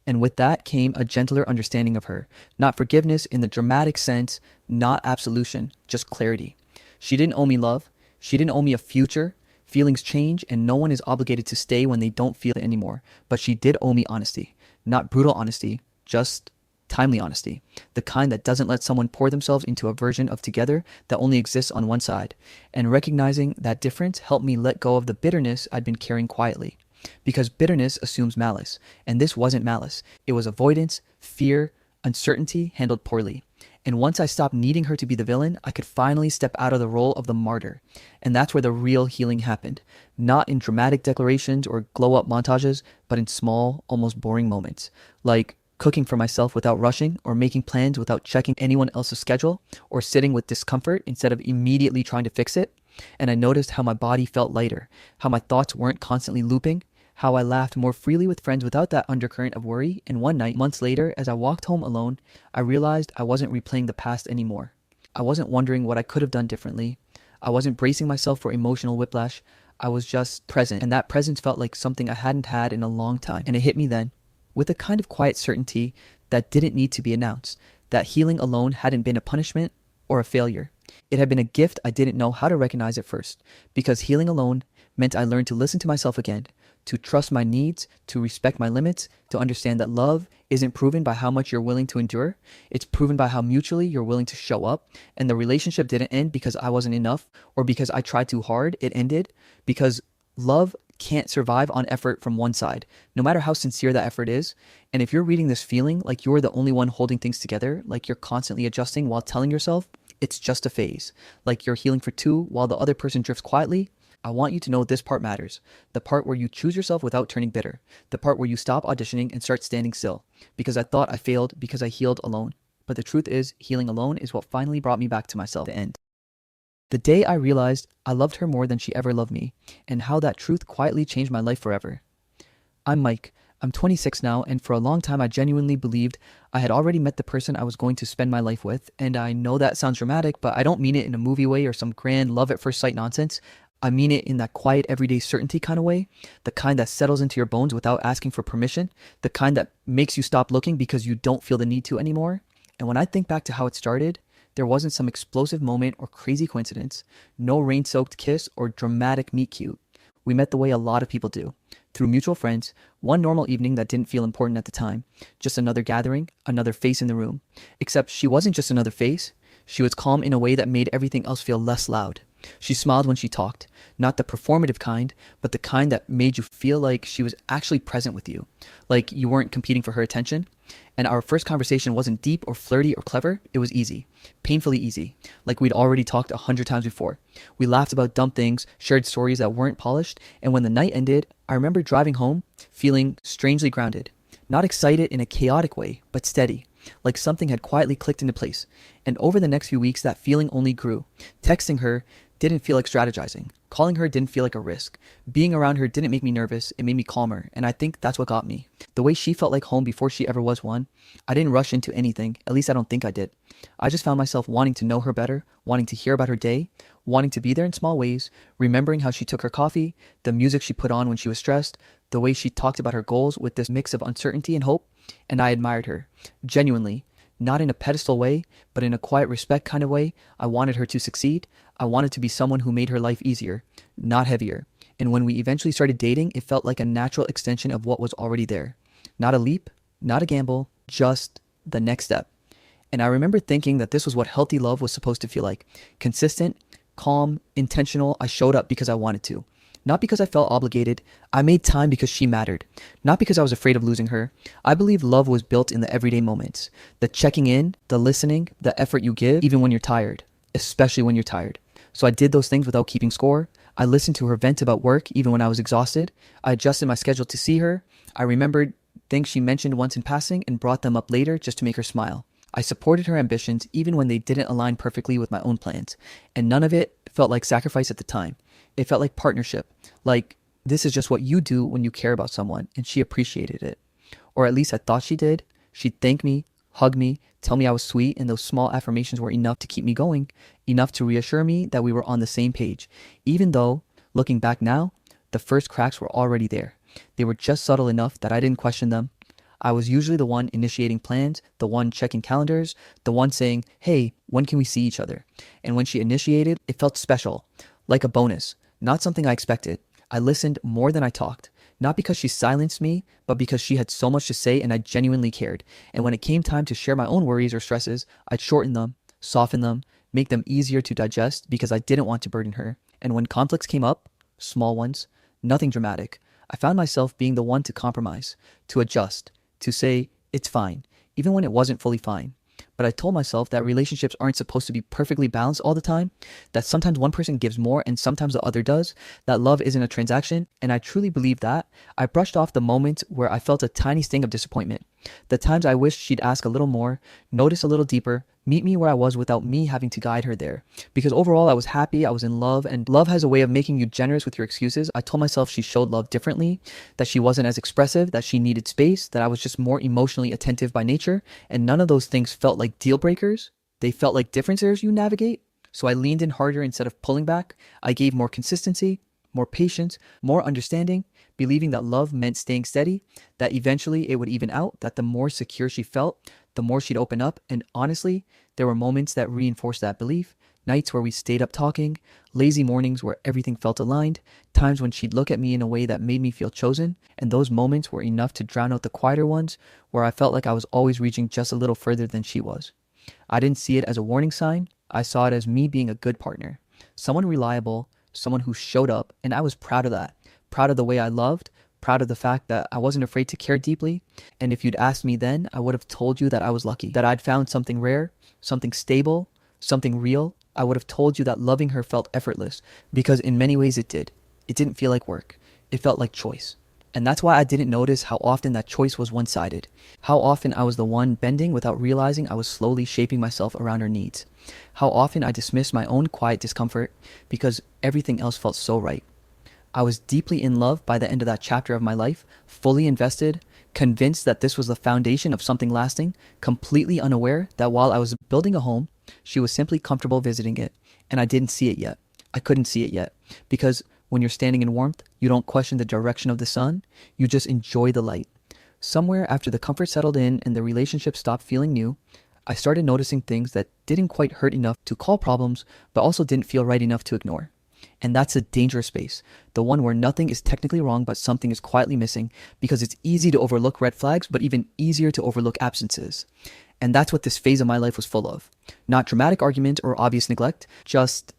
And with that came a gentler understanding of her. Not forgiveness in the dramatic sense, not absolution, just clarity. She didn't owe me love. She didn't owe me a future. Feelings change and no one is obligated to stay when they don't feel it anymore. But she did owe me honesty. Not brutal honesty, just timely honesty. The kind that doesn't let someone pour themselves into a version of together that only exists on one side. And recognizing that difference helped me let go of the bitterness I'd been carrying quietly. Because bitterness assumes malice. And this wasn't malice. It was avoidance, fear, uncertainty handled poorly. And once I stopped needing her to be the villain, I could finally step out of the role of the martyr. And that's where the real healing happened. Not in dramatic declarations or glow-up montages, but in small, almost boring moments. Like cooking for myself without rushing, or making plans without checking anyone else's schedule, or sitting with discomfort instead of immediately trying to fix it. And I noticed how my body felt lighter, how my thoughts weren't constantly looping, how I laughed more freely with friends without that undercurrent of worry. And one night, months later, as I walked home alone, I realized I wasn't replaying the past anymore. I wasn't wondering what I could have done differently. I wasn't bracing myself for emotional whiplash. I was just present, and that presence felt like something I hadn't had in a long time. And it hit me then, with a kind of quiet certainty that didn't need to be announced, that healing alone hadn't been a punishment or a failure. It had been a gift I didn't know how to recognize at first, because healing alone meant I learned to listen to myself again, to trust my needs, to respect my limits, to understand that love isn't proven by how much you're willing to endure. It's proven by how mutually you're willing to show up. And the relationship didn't end because I wasn't enough or because I tried too hard. It ended because love can't survive on effort from one side, no matter how sincere that effort is. And if you're reading this feeling like you're the only one holding things together, like you're constantly adjusting while telling yourself it's just a phase, like you're healing for two while the other person drifts quietly, I want you to know this part matters. The part where you choose yourself without turning bitter. The part where you stop auditioning and start standing still. Because I thought I failed because I healed alone. But the truth is, healing alone is what finally brought me back to myself at the end. The day I realized I loved her more than she ever loved me, and how that truth quietly changed my life forever. I'm Mike. I'm 26 now, and for a long time I genuinely believed I had already met the person I was going to spend my life with. And I know that sounds dramatic, but I don't mean it in a movie way or some grand love at first sight nonsense. I mean it in that quiet, everyday certainty kind of way, the kind that settles into your bones without asking for permission, the kind that makes you stop looking because you don't feel the need to anymore. And when I think back to how it started, there wasn't some explosive moment or crazy coincidence, no rain-soaked kiss or dramatic meet cute. We met the way a lot of people do, through mutual friends, one normal evening that didn't feel important at the time, just another gathering, another face in the room. Except she wasn't just another face, she was calm in a way that made everything else feel less loud. She smiled when she talked, not the performative kind, but the kind that made you feel like she was actually present with you, like you weren't competing for her attention. And our first conversation wasn't deep or flirty or clever, it was easy, painfully easy, like we'd already talked 100 times before. We laughed about dumb things, shared stories that weren't polished, and when the night ended, I remember driving home, feeling strangely grounded. Not excited in a chaotic way, but steady, like something had quietly clicked into place. And over the next few weeks, that feeling only grew. Texting her didn't feel like strategizing. Calling her didn't feel like a risk. Being around her didn't make me nervous, it made me calmer, and I think that's what got me. The way she felt like home before she ever was one. I didn't rush into anything, at least I don't think I did. I just found myself wanting to know her better, wanting to hear about her day, wanting to be there in small ways, remembering how she took her coffee, the music she put on when she was stressed, the way she talked about her goals with this mix of uncertainty and hope, and I admired her, genuinely. Not in a pedestal way, but in a quiet respect kind of way. I wanted her to succeed. I wanted to be someone who made her life easier, not heavier. And when we eventually started dating, it felt like a natural extension of what was already there. Not a leap, not a gamble, just the next step. And I remember thinking that this was what healthy love was supposed to feel like. Consistent, calm, intentional. I showed up because I wanted to. Not because I felt obligated. I made time because she mattered. Not because I was afraid of losing her. I believe love was built in the everyday moments. The checking in, the listening, the effort you give, even when you're tired. Especially when you're tired. So I did those things without keeping score. I listened to her vent about work even when I was exhausted. I adjusted my schedule to see her. I remembered things she mentioned once in passing and brought them up later just to make her smile. I supported her ambitions even when they didn't align perfectly with my own plans. And none of it felt like sacrifice at the time. It felt like partnership, like this is just what you do when you care about someone, and she appreciated it. Or at least I thought she did. She'd thank me, hug me, tell me I was sweet, and those small affirmations were enough to keep me going, enough to reassure me that we were on the same page. Even though, looking back now, the first cracks were already there. They were just subtle enough that I didn't question them. I was usually the one initiating plans, the one checking calendars, the one saying, hey, when can we see each other? And when she initiated, it felt special, like a bonus. Not something I expected. I listened more than I talked. Not because she silenced me, but because she had so much to say and I genuinely cared. And when it came time to share my own worries or stresses, I'd shorten them, soften them, make them easier to digest because I didn't want to burden her. And when conflicts came up, small ones, nothing dramatic, I found myself being the one to compromise, to adjust, to say, it's fine, even when it wasn't fully fine. But I told myself that relationships aren't supposed to be perfectly balanced all the time, that sometimes one person gives more and sometimes the other does, that love isn't a transaction, and I truly believe that. I brushed off the moments where I felt a tiny sting of disappointment, the times I wished she'd ask a little more, notice a little deeper, meet me where I was without me having to guide her there. Because overall I was happy, I was in love, and love has a way of making you generous with your excuses. I told myself she showed love differently, that she wasn't as expressive, that she needed space, that I was just more emotionally attentive by nature, and none of those things felt like deal breakers. They felt like differences you navigate. So I leaned in harder instead of pulling back. I gave more consistency, more patience, more understanding, believing that love meant staying steady, that eventually it would even out, that the more secure she felt, the more she'd open up. And honestly, there were moments that reinforced that belief. Nights where we stayed up talking, lazy mornings where everything felt aligned, times when she'd look at me in a way that made me feel chosen, and those moments were enough to drown out the quieter ones where I felt like I was always reaching just a little further than she was. I didn't see it as a warning sign, I saw it as me being a good partner. Someone reliable, someone who showed up, and I was proud of that. Proud of the way I loved, proud of the fact that I wasn't afraid to care deeply, and if you'd asked me then, I would have told you that I was lucky, that I'd found something rare, something stable, something real. I would have told you that loving her felt effortless, because in many ways it did. It didn't feel like work. It felt like choice. And that's why I didn't notice how often that choice was one-sided. How often I was the one bending without realizing I was slowly shaping myself around her needs. How often I dismissed my own quiet discomfort because everything else felt so right. I was deeply in love by the end of that chapter of my life, fully invested, convinced that this was the foundation of something lasting, completely unaware that while I was building a home, she was simply comfortable visiting it, and I didn't see it yet. I couldn't see it yet, because when you're standing in warmth, you don't question the direction of the sun, you just enjoy the light. Somewhere after the comfort settled in and the relationship stopped feeling new, I started noticing things that didn't quite hurt enough to call problems, but also didn't feel right enough to ignore. And that's a dangerous space, the one where nothing is technically wrong but something is quietly missing, because it's easy to overlook red flags, but even easier to overlook absences. And that's what this phase of my life was full of. Not dramatic argument or obvious neglect, just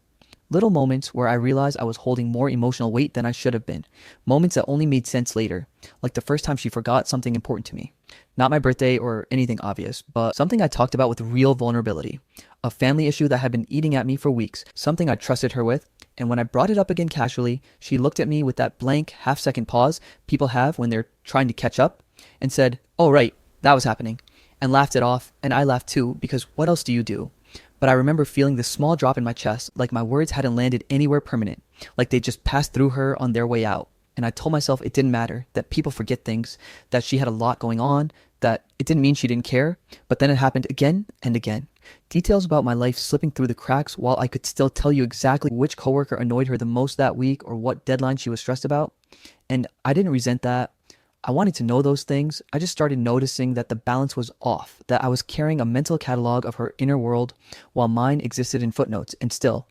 little moments where I realized I was holding more emotional weight than I should have been. Moments that only made sense later, like the first time she forgot something important to me. Not my birthday or anything obvious, but something I talked about with real vulnerability. A family issue that had been eating at me for weeks, something I trusted her with, and when I brought it up again casually, she looked at me with that blank half-second pause people have when they're trying to catch up, and said, "Oh right, that was happening," and laughed it off, and I laughed too, because what else do you do? But I remember feeling this small drop in my chest, like my words hadn't landed anywhere permanent, like they just passed through her on their way out. And I told myself it didn't matter, that people forget things, that she had a lot going on, that it didn't mean she didn't care, but then it happened again and again. Details about my life slipping through the cracks while I could still tell you exactly which coworker annoyed her the most that week or what deadline she was stressed about. And I didn't resent that. I wanted to know those things. I just started noticing that the balance was off, that I was carrying a mental catalog of her inner world while mine existed in footnotes, and still,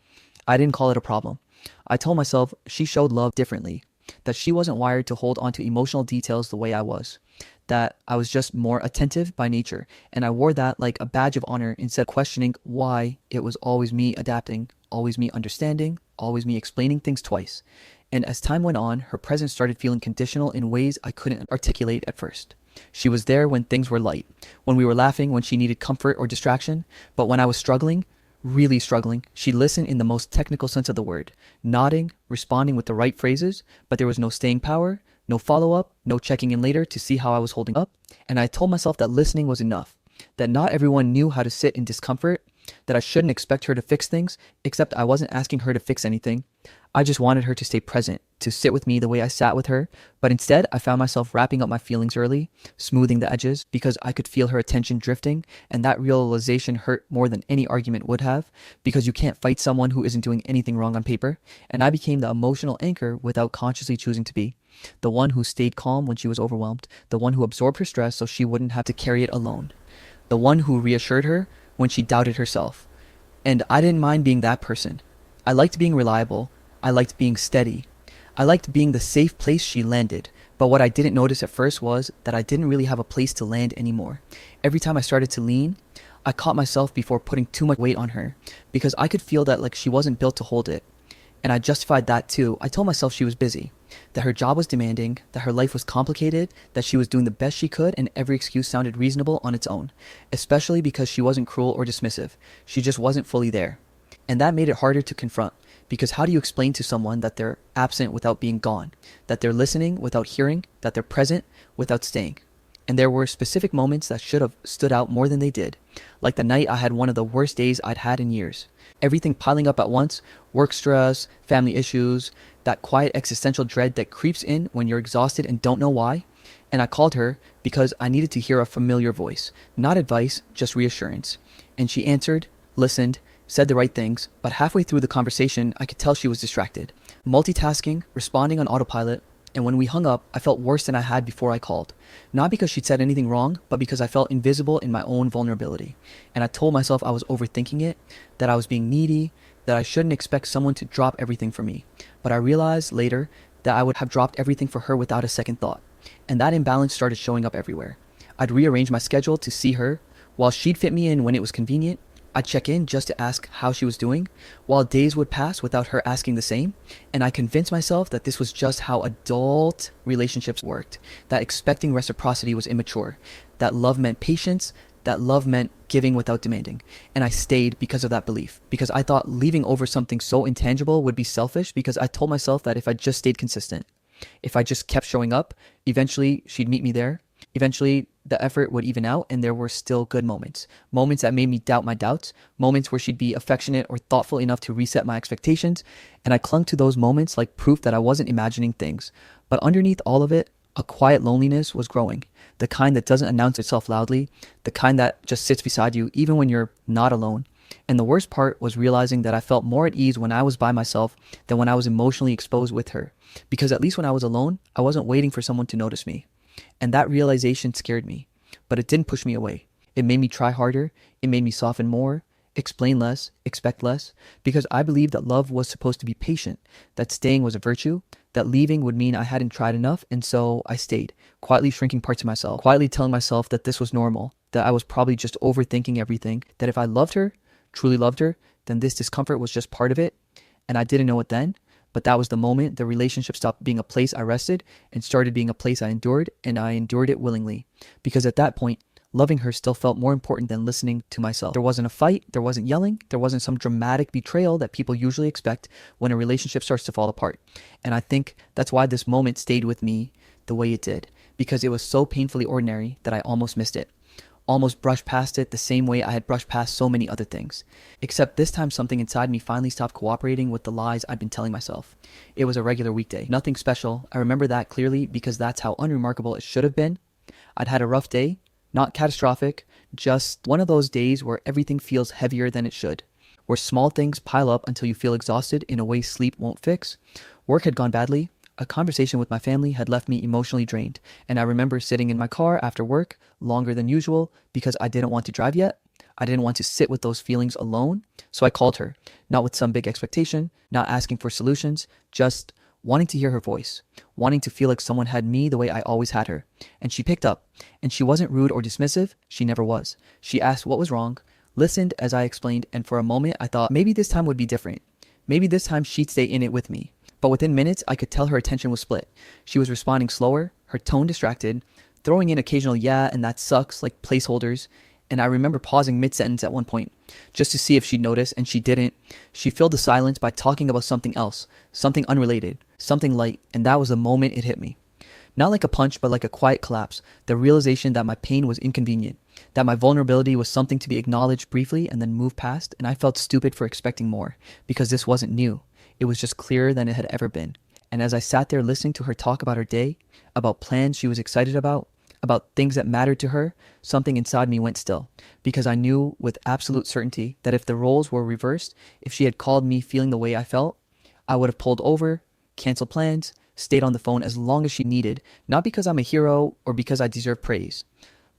I didn't call it a problem. I told myself she showed love differently, that she wasn't wired to hold onto emotional details the way I was, that I was just more attentive by nature, and I wore that like a badge of honor instead of questioning why it was always me adapting, always me understanding, always me explaining things twice. And as time went on, her presence started feeling conditional in ways I couldn't articulate at first. She was there when things were light, when we were laughing, when she needed comfort or distraction, but when I was struggling, really struggling, she'd listen in the most technical sense of the word, nodding, responding with the right phrases, but there was no staying power, no follow-up, no checking in later to see how I was holding up, and I told myself that listening was enough, that not everyone knew how to sit in discomfort, that I shouldn't expect her to fix things, except I wasn't asking her to fix anything. I just wanted her to stay present, to sit with me the way I sat with her, but instead I found myself wrapping up my feelings early, smoothing the edges, because I could feel her attention drifting, and that realization hurt more than any argument would have, because you can't fight someone who isn't doing anything wrong on paper, and I became the emotional anchor without consciously choosing to be. The one who stayed calm when she was overwhelmed, the one who absorbed her stress so she wouldn't have to carry it alone, the one who reassured her when she doubted herself. And I didn't mind being that person. I liked being reliable. I liked being steady. I liked being the safe place she landed. But what I didn't notice at first was that I didn't really have a place to land anymore. Every time I started to lean, I caught myself before putting too much weight on her, because I could feel that like she wasn't built to hold it. And I justified that too. I told myself she was busy, that her job was demanding, that her life was complicated, that she was doing the best she could, and every excuse sounded reasonable on its own, especially because she wasn't cruel or dismissive. She just wasn't fully there. And that made it harder to confront, because how do you explain to someone that they're absent without being gone, that they're listening without hearing, that they're present without staying? And there were specific moments that should have stood out more than they did, like the night I had one of the worst days I'd had in years. Everything piling up at once, work stress, family issues, that quiet existential dread that creeps in when you're exhausted and don't know why. And I called her because I needed to hear a familiar voice, not advice, just reassurance. And she answered, listened, said the right things, but halfway through the conversation, I could tell she was distracted. multitasking, responding on autopilot, and when we hung up, I felt worse than I had before I called. Not because she'd said anything wrong, but because I felt invisible in my own vulnerability. And I told myself I was overthinking it, that I was being needy, that I shouldn't expect someone to drop everything for me. But I realized later that I would have dropped everything for her without a second thought. And that imbalance started showing up everywhere. I'd rearrange my schedule to see her. While she'd fit me in when it was convenient, I'd check in just to ask how she was doing, while days would pass without her asking the same, and I convinced myself that this was just how adult relationships worked, that expecting reciprocity was immature, that love meant patience, that love meant giving without demanding. And I stayed because of that belief, because I thought leaving over something so intangible would be selfish, because I told myself that if I just stayed consistent, if I just kept showing up, eventually she'd meet me there. Eventually, the effort would even out, and there were still good moments. Moments that made me doubt my doubts. Moments where she'd be affectionate or thoughtful enough to reset my expectations. And I clung to those moments like proof that I wasn't imagining things. But underneath all of it, a quiet loneliness was growing. The kind that doesn't announce itself loudly. The kind that just sits beside you even when you're not alone. And the worst part was realizing that I felt more at ease when I was by myself than when I was emotionally exposed with her. Because at least when I was alone, I wasn't waiting for someone to notice me. And that realization scared me, but it didn't push me away. It made me try harder. It made me soften more, explain less, expect less, because I believed that love was supposed to be patient, that staying was a virtue, that leaving would mean I hadn't tried enough, and so I stayed, quietly shrinking parts of myself, quietly telling myself that this was normal, that I was probably just overthinking everything, that if I loved her, truly loved her, then this discomfort was just part of it, and I didn't know it then. But that was the moment the relationship stopped being a place I rested and started being a place I endured, and I endured it willingly. Because at that point, loving her still felt more important than listening to myself. There wasn't a fight, there wasn't yelling, there wasn't some dramatic betrayal that people usually expect when a relationship starts to fall apart. And I think that's why this moment stayed with me the way it did, because it was so painfully ordinary that I almost missed it. Almost brushed past it the same way I had brushed past so many other things. Except this time something inside me finally stopped cooperating with the lies I'd been telling myself. It was a regular weekday. Nothing special. I remember that clearly because that's how unremarkable it should have been. I'd had a rough day. Not catastrophic. Just one of those days where everything feels heavier than it should. Where small things pile up until you feel exhausted in a way sleep won't fix. Work had gone badly. A conversation with my family had left me emotionally drained, and I remember sitting in my car after work longer than usual because I didn't want to drive yet. I didn't want to sit with those feelings alone, so I called her, not with some big expectation, not asking for solutions, just wanting to hear her voice, wanting to feel like someone had me the way I always had her. And she picked up, and she wasn't rude or dismissive. She never was. She asked what was wrong, listened as I explained, and for a moment I thought maybe this time would be different. Maybe this time she'd stay in it with me. But within minutes, I could tell her attention was split. She was responding slower, her tone distracted, throwing in occasional yeah and that sucks like placeholders. And I remember pausing mid-sentence at one point, just to see if she'd notice, and she didn't. She filled the silence by talking about something else, something unrelated, something light, and that was the moment it hit me. Not like a punch, but like a quiet collapse, the realization that my pain was inconvenient, that my vulnerability was something to be acknowledged briefly and then moved past, and I felt stupid for expecting more, because this wasn't new. It was just clearer than it had ever been. And as I sat there listening to her talk about her day, about plans she was excited about things that mattered to her, something inside me went still. Because I knew with absolute certainty that if the roles were reversed, if she had called me feeling the way I felt, I would have pulled over, canceled plans, stayed on the phone as long as she needed, not because I'm a hero or because I deserve praise,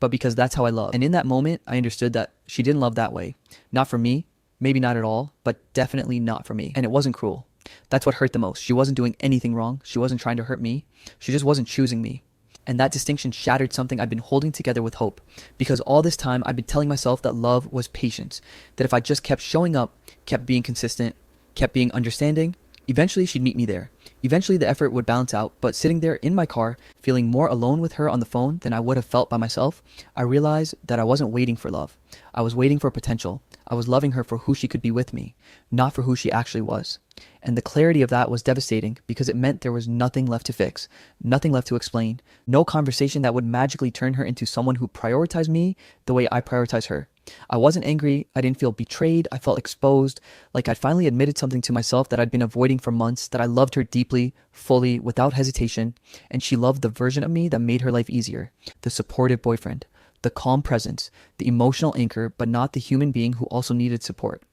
but because that's how I love. And in that moment, I understood that she didn't love that way. Not for me, maybe not at all, but definitely not for me. And it wasn't cruel. That's what hurt the most. She wasn't doing anything wrong. She wasn't trying to hurt me. She just wasn't choosing me. And that distinction shattered something I'd been holding together with hope. Because all this time, I'd been telling myself that love was patience. That if I just kept showing up, kept being consistent, kept being understanding, eventually she'd meet me there. Eventually the effort would balance out, but sitting there in my car, feeling more alone with her on the phone than I would have felt by myself, I realized that I wasn't waiting for love. I was waiting for potential. I was loving her for who she could be with me, not for who she actually was. And the clarity of that was devastating because it meant there was nothing left to fix, nothing left to explain, no conversation that would magically turn her into someone who prioritized me the way I prioritize her. I wasn't angry. I didn't feel betrayed. I felt exposed, like I'd finally admitted something to myself that I'd been avoiding for months, that I loved her deeply, fully, without hesitation, and she loved the version of me that made her life easier, the supportive boyfriend, the calm presence, the emotional anchor, but not the human being who also needed support.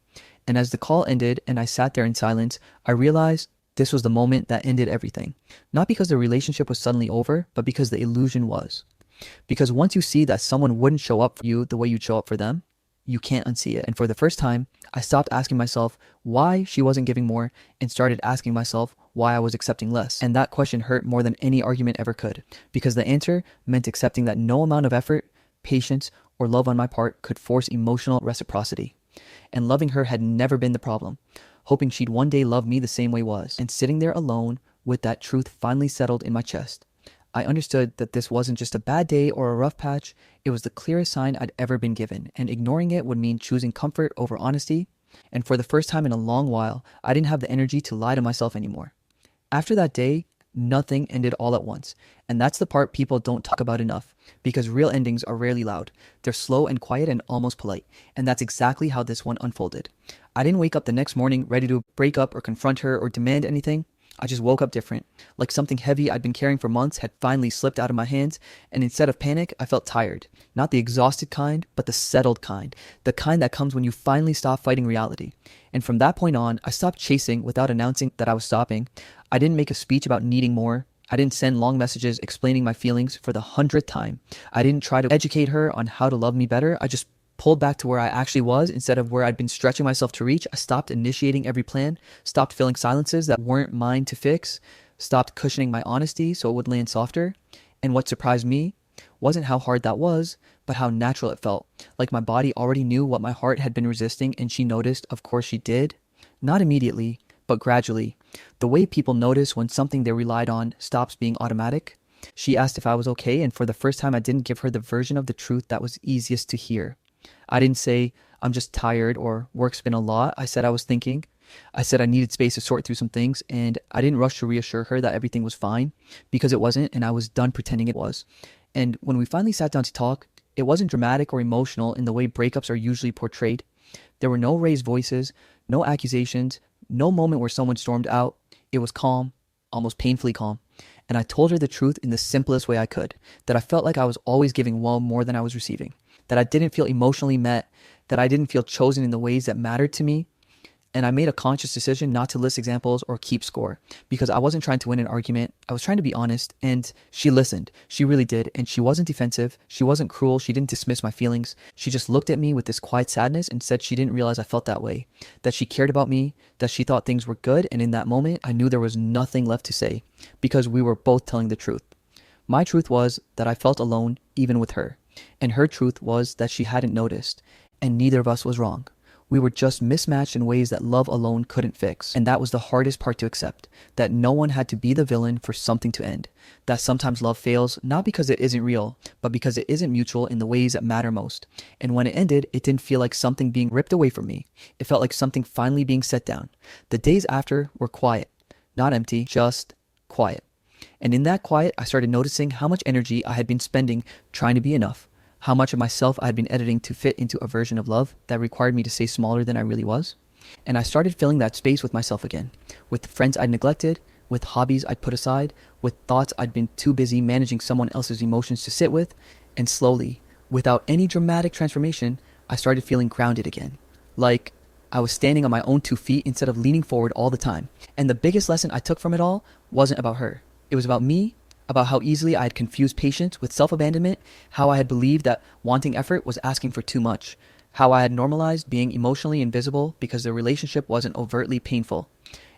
And as the call ended and I sat there in silence, I realized This was the moment that ended everything. Not because the relationship was suddenly over, but because the illusion was. Because once you see that someone wouldn't show up for you the way you'd show up for them, you can't unsee it. And for the first time, I stopped asking myself why she wasn't giving more and started asking myself why I was accepting less. And that question hurt more than any argument ever could, because the answer meant accepting that no amount of effort, patience, or love on my part could force emotional reciprocity. And loving her had never been the problem, hoping she'd one day love me the same way was. And sitting there alone with that truth finally settled in my chest, I understood that this wasn't just a bad day or a rough patch, it was the clearest sign I'd ever been given, and ignoring it would mean choosing comfort over honesty. And for the first time in a long while, I didn't have the energy to lie to myself anymore. After that day, nothing ended all at once, and that's the part people don't talk about enough, because real endings are rarely loud. They're slow and quiet and almost polite, and that's exactly how this one unfolded. I didn't wake up the next morning ready to break up or confront her or demand anything. I just woke up different, like something heavy I'd been carrying for months had finally slipped out of my hands, and instead of panic, I felt tired. Not the exhausted kind, but the settled kind, the kind that comes when you finally stop fighting reality. And from that point on, I stopped chasing without announcing that I was stopping. I didn't make a speech about needing more. I didn't send long messages explaining my feelings for the 100th time. I didn't try to educate her on how to love me better. I just pulled back to where I actually was instead of where I'd been stretching myself to reach. I stopped initiating every plan, stopped filling silences that weren't mine to fix, stopped cushioning my honesty so it would land softer. And what surprised me wasn't how hard that was, but how natural it felt. Like my body already knew what my heart had been resisting, and she noticed. Of course she did. Not immediately, but gradually. The way people notice when something they relied on stops being automatic. She asked if I was okay, and for the first time I didn't give her the version of the truth that was easiest to hear. I didn't say, I'm just tired or work's been a lot. I said I was thinking. I said I needed space to sort through some things, and I didn't rush to reassure her that everything was fine, because it wasn't, and I was done pretending it was. And when we finally sat down to talk, it wasn't dramatic or emotional in the way breakups are usually portrayed. There were no raised voices, no accusations, no moment where someone stormed out. It was calm, almost painfully calm. And I told her the truth in the simplest way I could, that I felt like I was always giving well more than I was receiving, that I didn't feel emotionally met, that I didn't feel chosen in the ways that mattered to me. And I made a conscious decision not to list examples or keep score, because I wasn't trying to win an argument. I was trying to be honest, and she listened. She really did. And she wasn't defensive. She wasn't cruel. She didn't dismiss my feelings. She just looked at me with this quiet sadness and said she didn't realize I felt that way, that she cared about me, that she thought things were good. And in that moment, I knew there was nothing left to say, because we were both telling the truth. My truth was that I felt alone, even with her. And her truth was that she hadn't noticed, and neither of us was wrong. We were just mismatched in ways that love alone couldn't fix. And that was the hardest part to accept, that no one had to be the villain for something to end. That sometimes love fails, not because it isn't real, but because it isn't mutual in the ways that matter most. And when it ended, it didn't feel like something being ripped away from me. It felt like something finally being set down. The days after were quiet, not empty, just quiet. And in that quiet, I started noticing how much energy I had been spending trying to be enough. How much of myself I had been editing to fit into a version of love that required me to stay smaller than I really was. And I started filling that space with myself again, with friends I'd neglected, with hobbies I'd put aside, with thoughts I'd been too busy managing someone else's emotions to sit with. And slowly, without any dramatic transformation, I started feeling grounded again. Like I was standing on my own 2 feet instead of leaning forward all the time. And the biggest lesson I took from it all wasn't about her. It was about me, about how easily I had confused patience with self-abandonment, how I had believed that wanting effort was asking for too much, how I had normalized being emotionally invisible because the relationship wasn't overtly painful.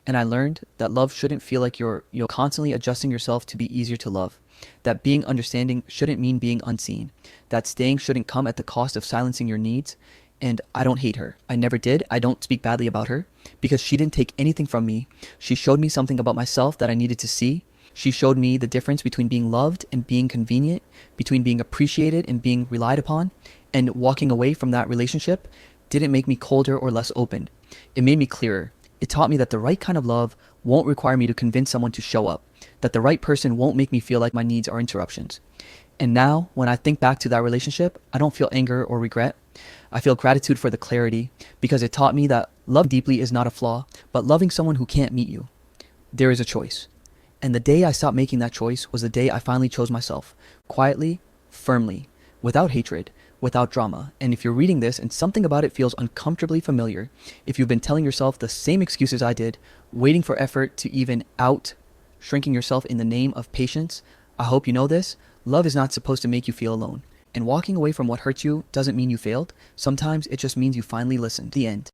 And I learned that love shouldn't feel like you're constantly adjusting yourself to be easier to love, that being understanding shouldn't mean being unseen, that staying shouldn't come at the cost of silencing your needs. And I don't hate her. I never did. I don't speak badly about her, because she didn't take anything from me. She showed me something about myself that I needed to see. She showed me the difference between being loved and being convenient, between being appreciated and being relied upon. And walking away from that relationship didn't make me colder or less open. It made me clearer. It taught me that the right kind of love won't require me to convince someone to show up, that the right person won't make me feel like my needs are interruptions. And now, when I think back to that relationship, I don't feel anger or regret. I feel gratitude for the clarity, because it taught me that love deeply is not a flaw, but loving someone who can't meet you. There is a choice. And the day I stopped making that choice was the day I finally chose myself, quietly, firmly, without hatred, without drama. And if you're reading this and something about it feels uncomfortably familiar, if you've been telling yourself the same excuses I did, waiting for effort to even out, shrinking yourself in the name of patience, I hope you know this. Love is not supposed to make you feel alone. And walking away from what hurts you doesn't mean you failed. Sometimes it just means you finally listened. The end.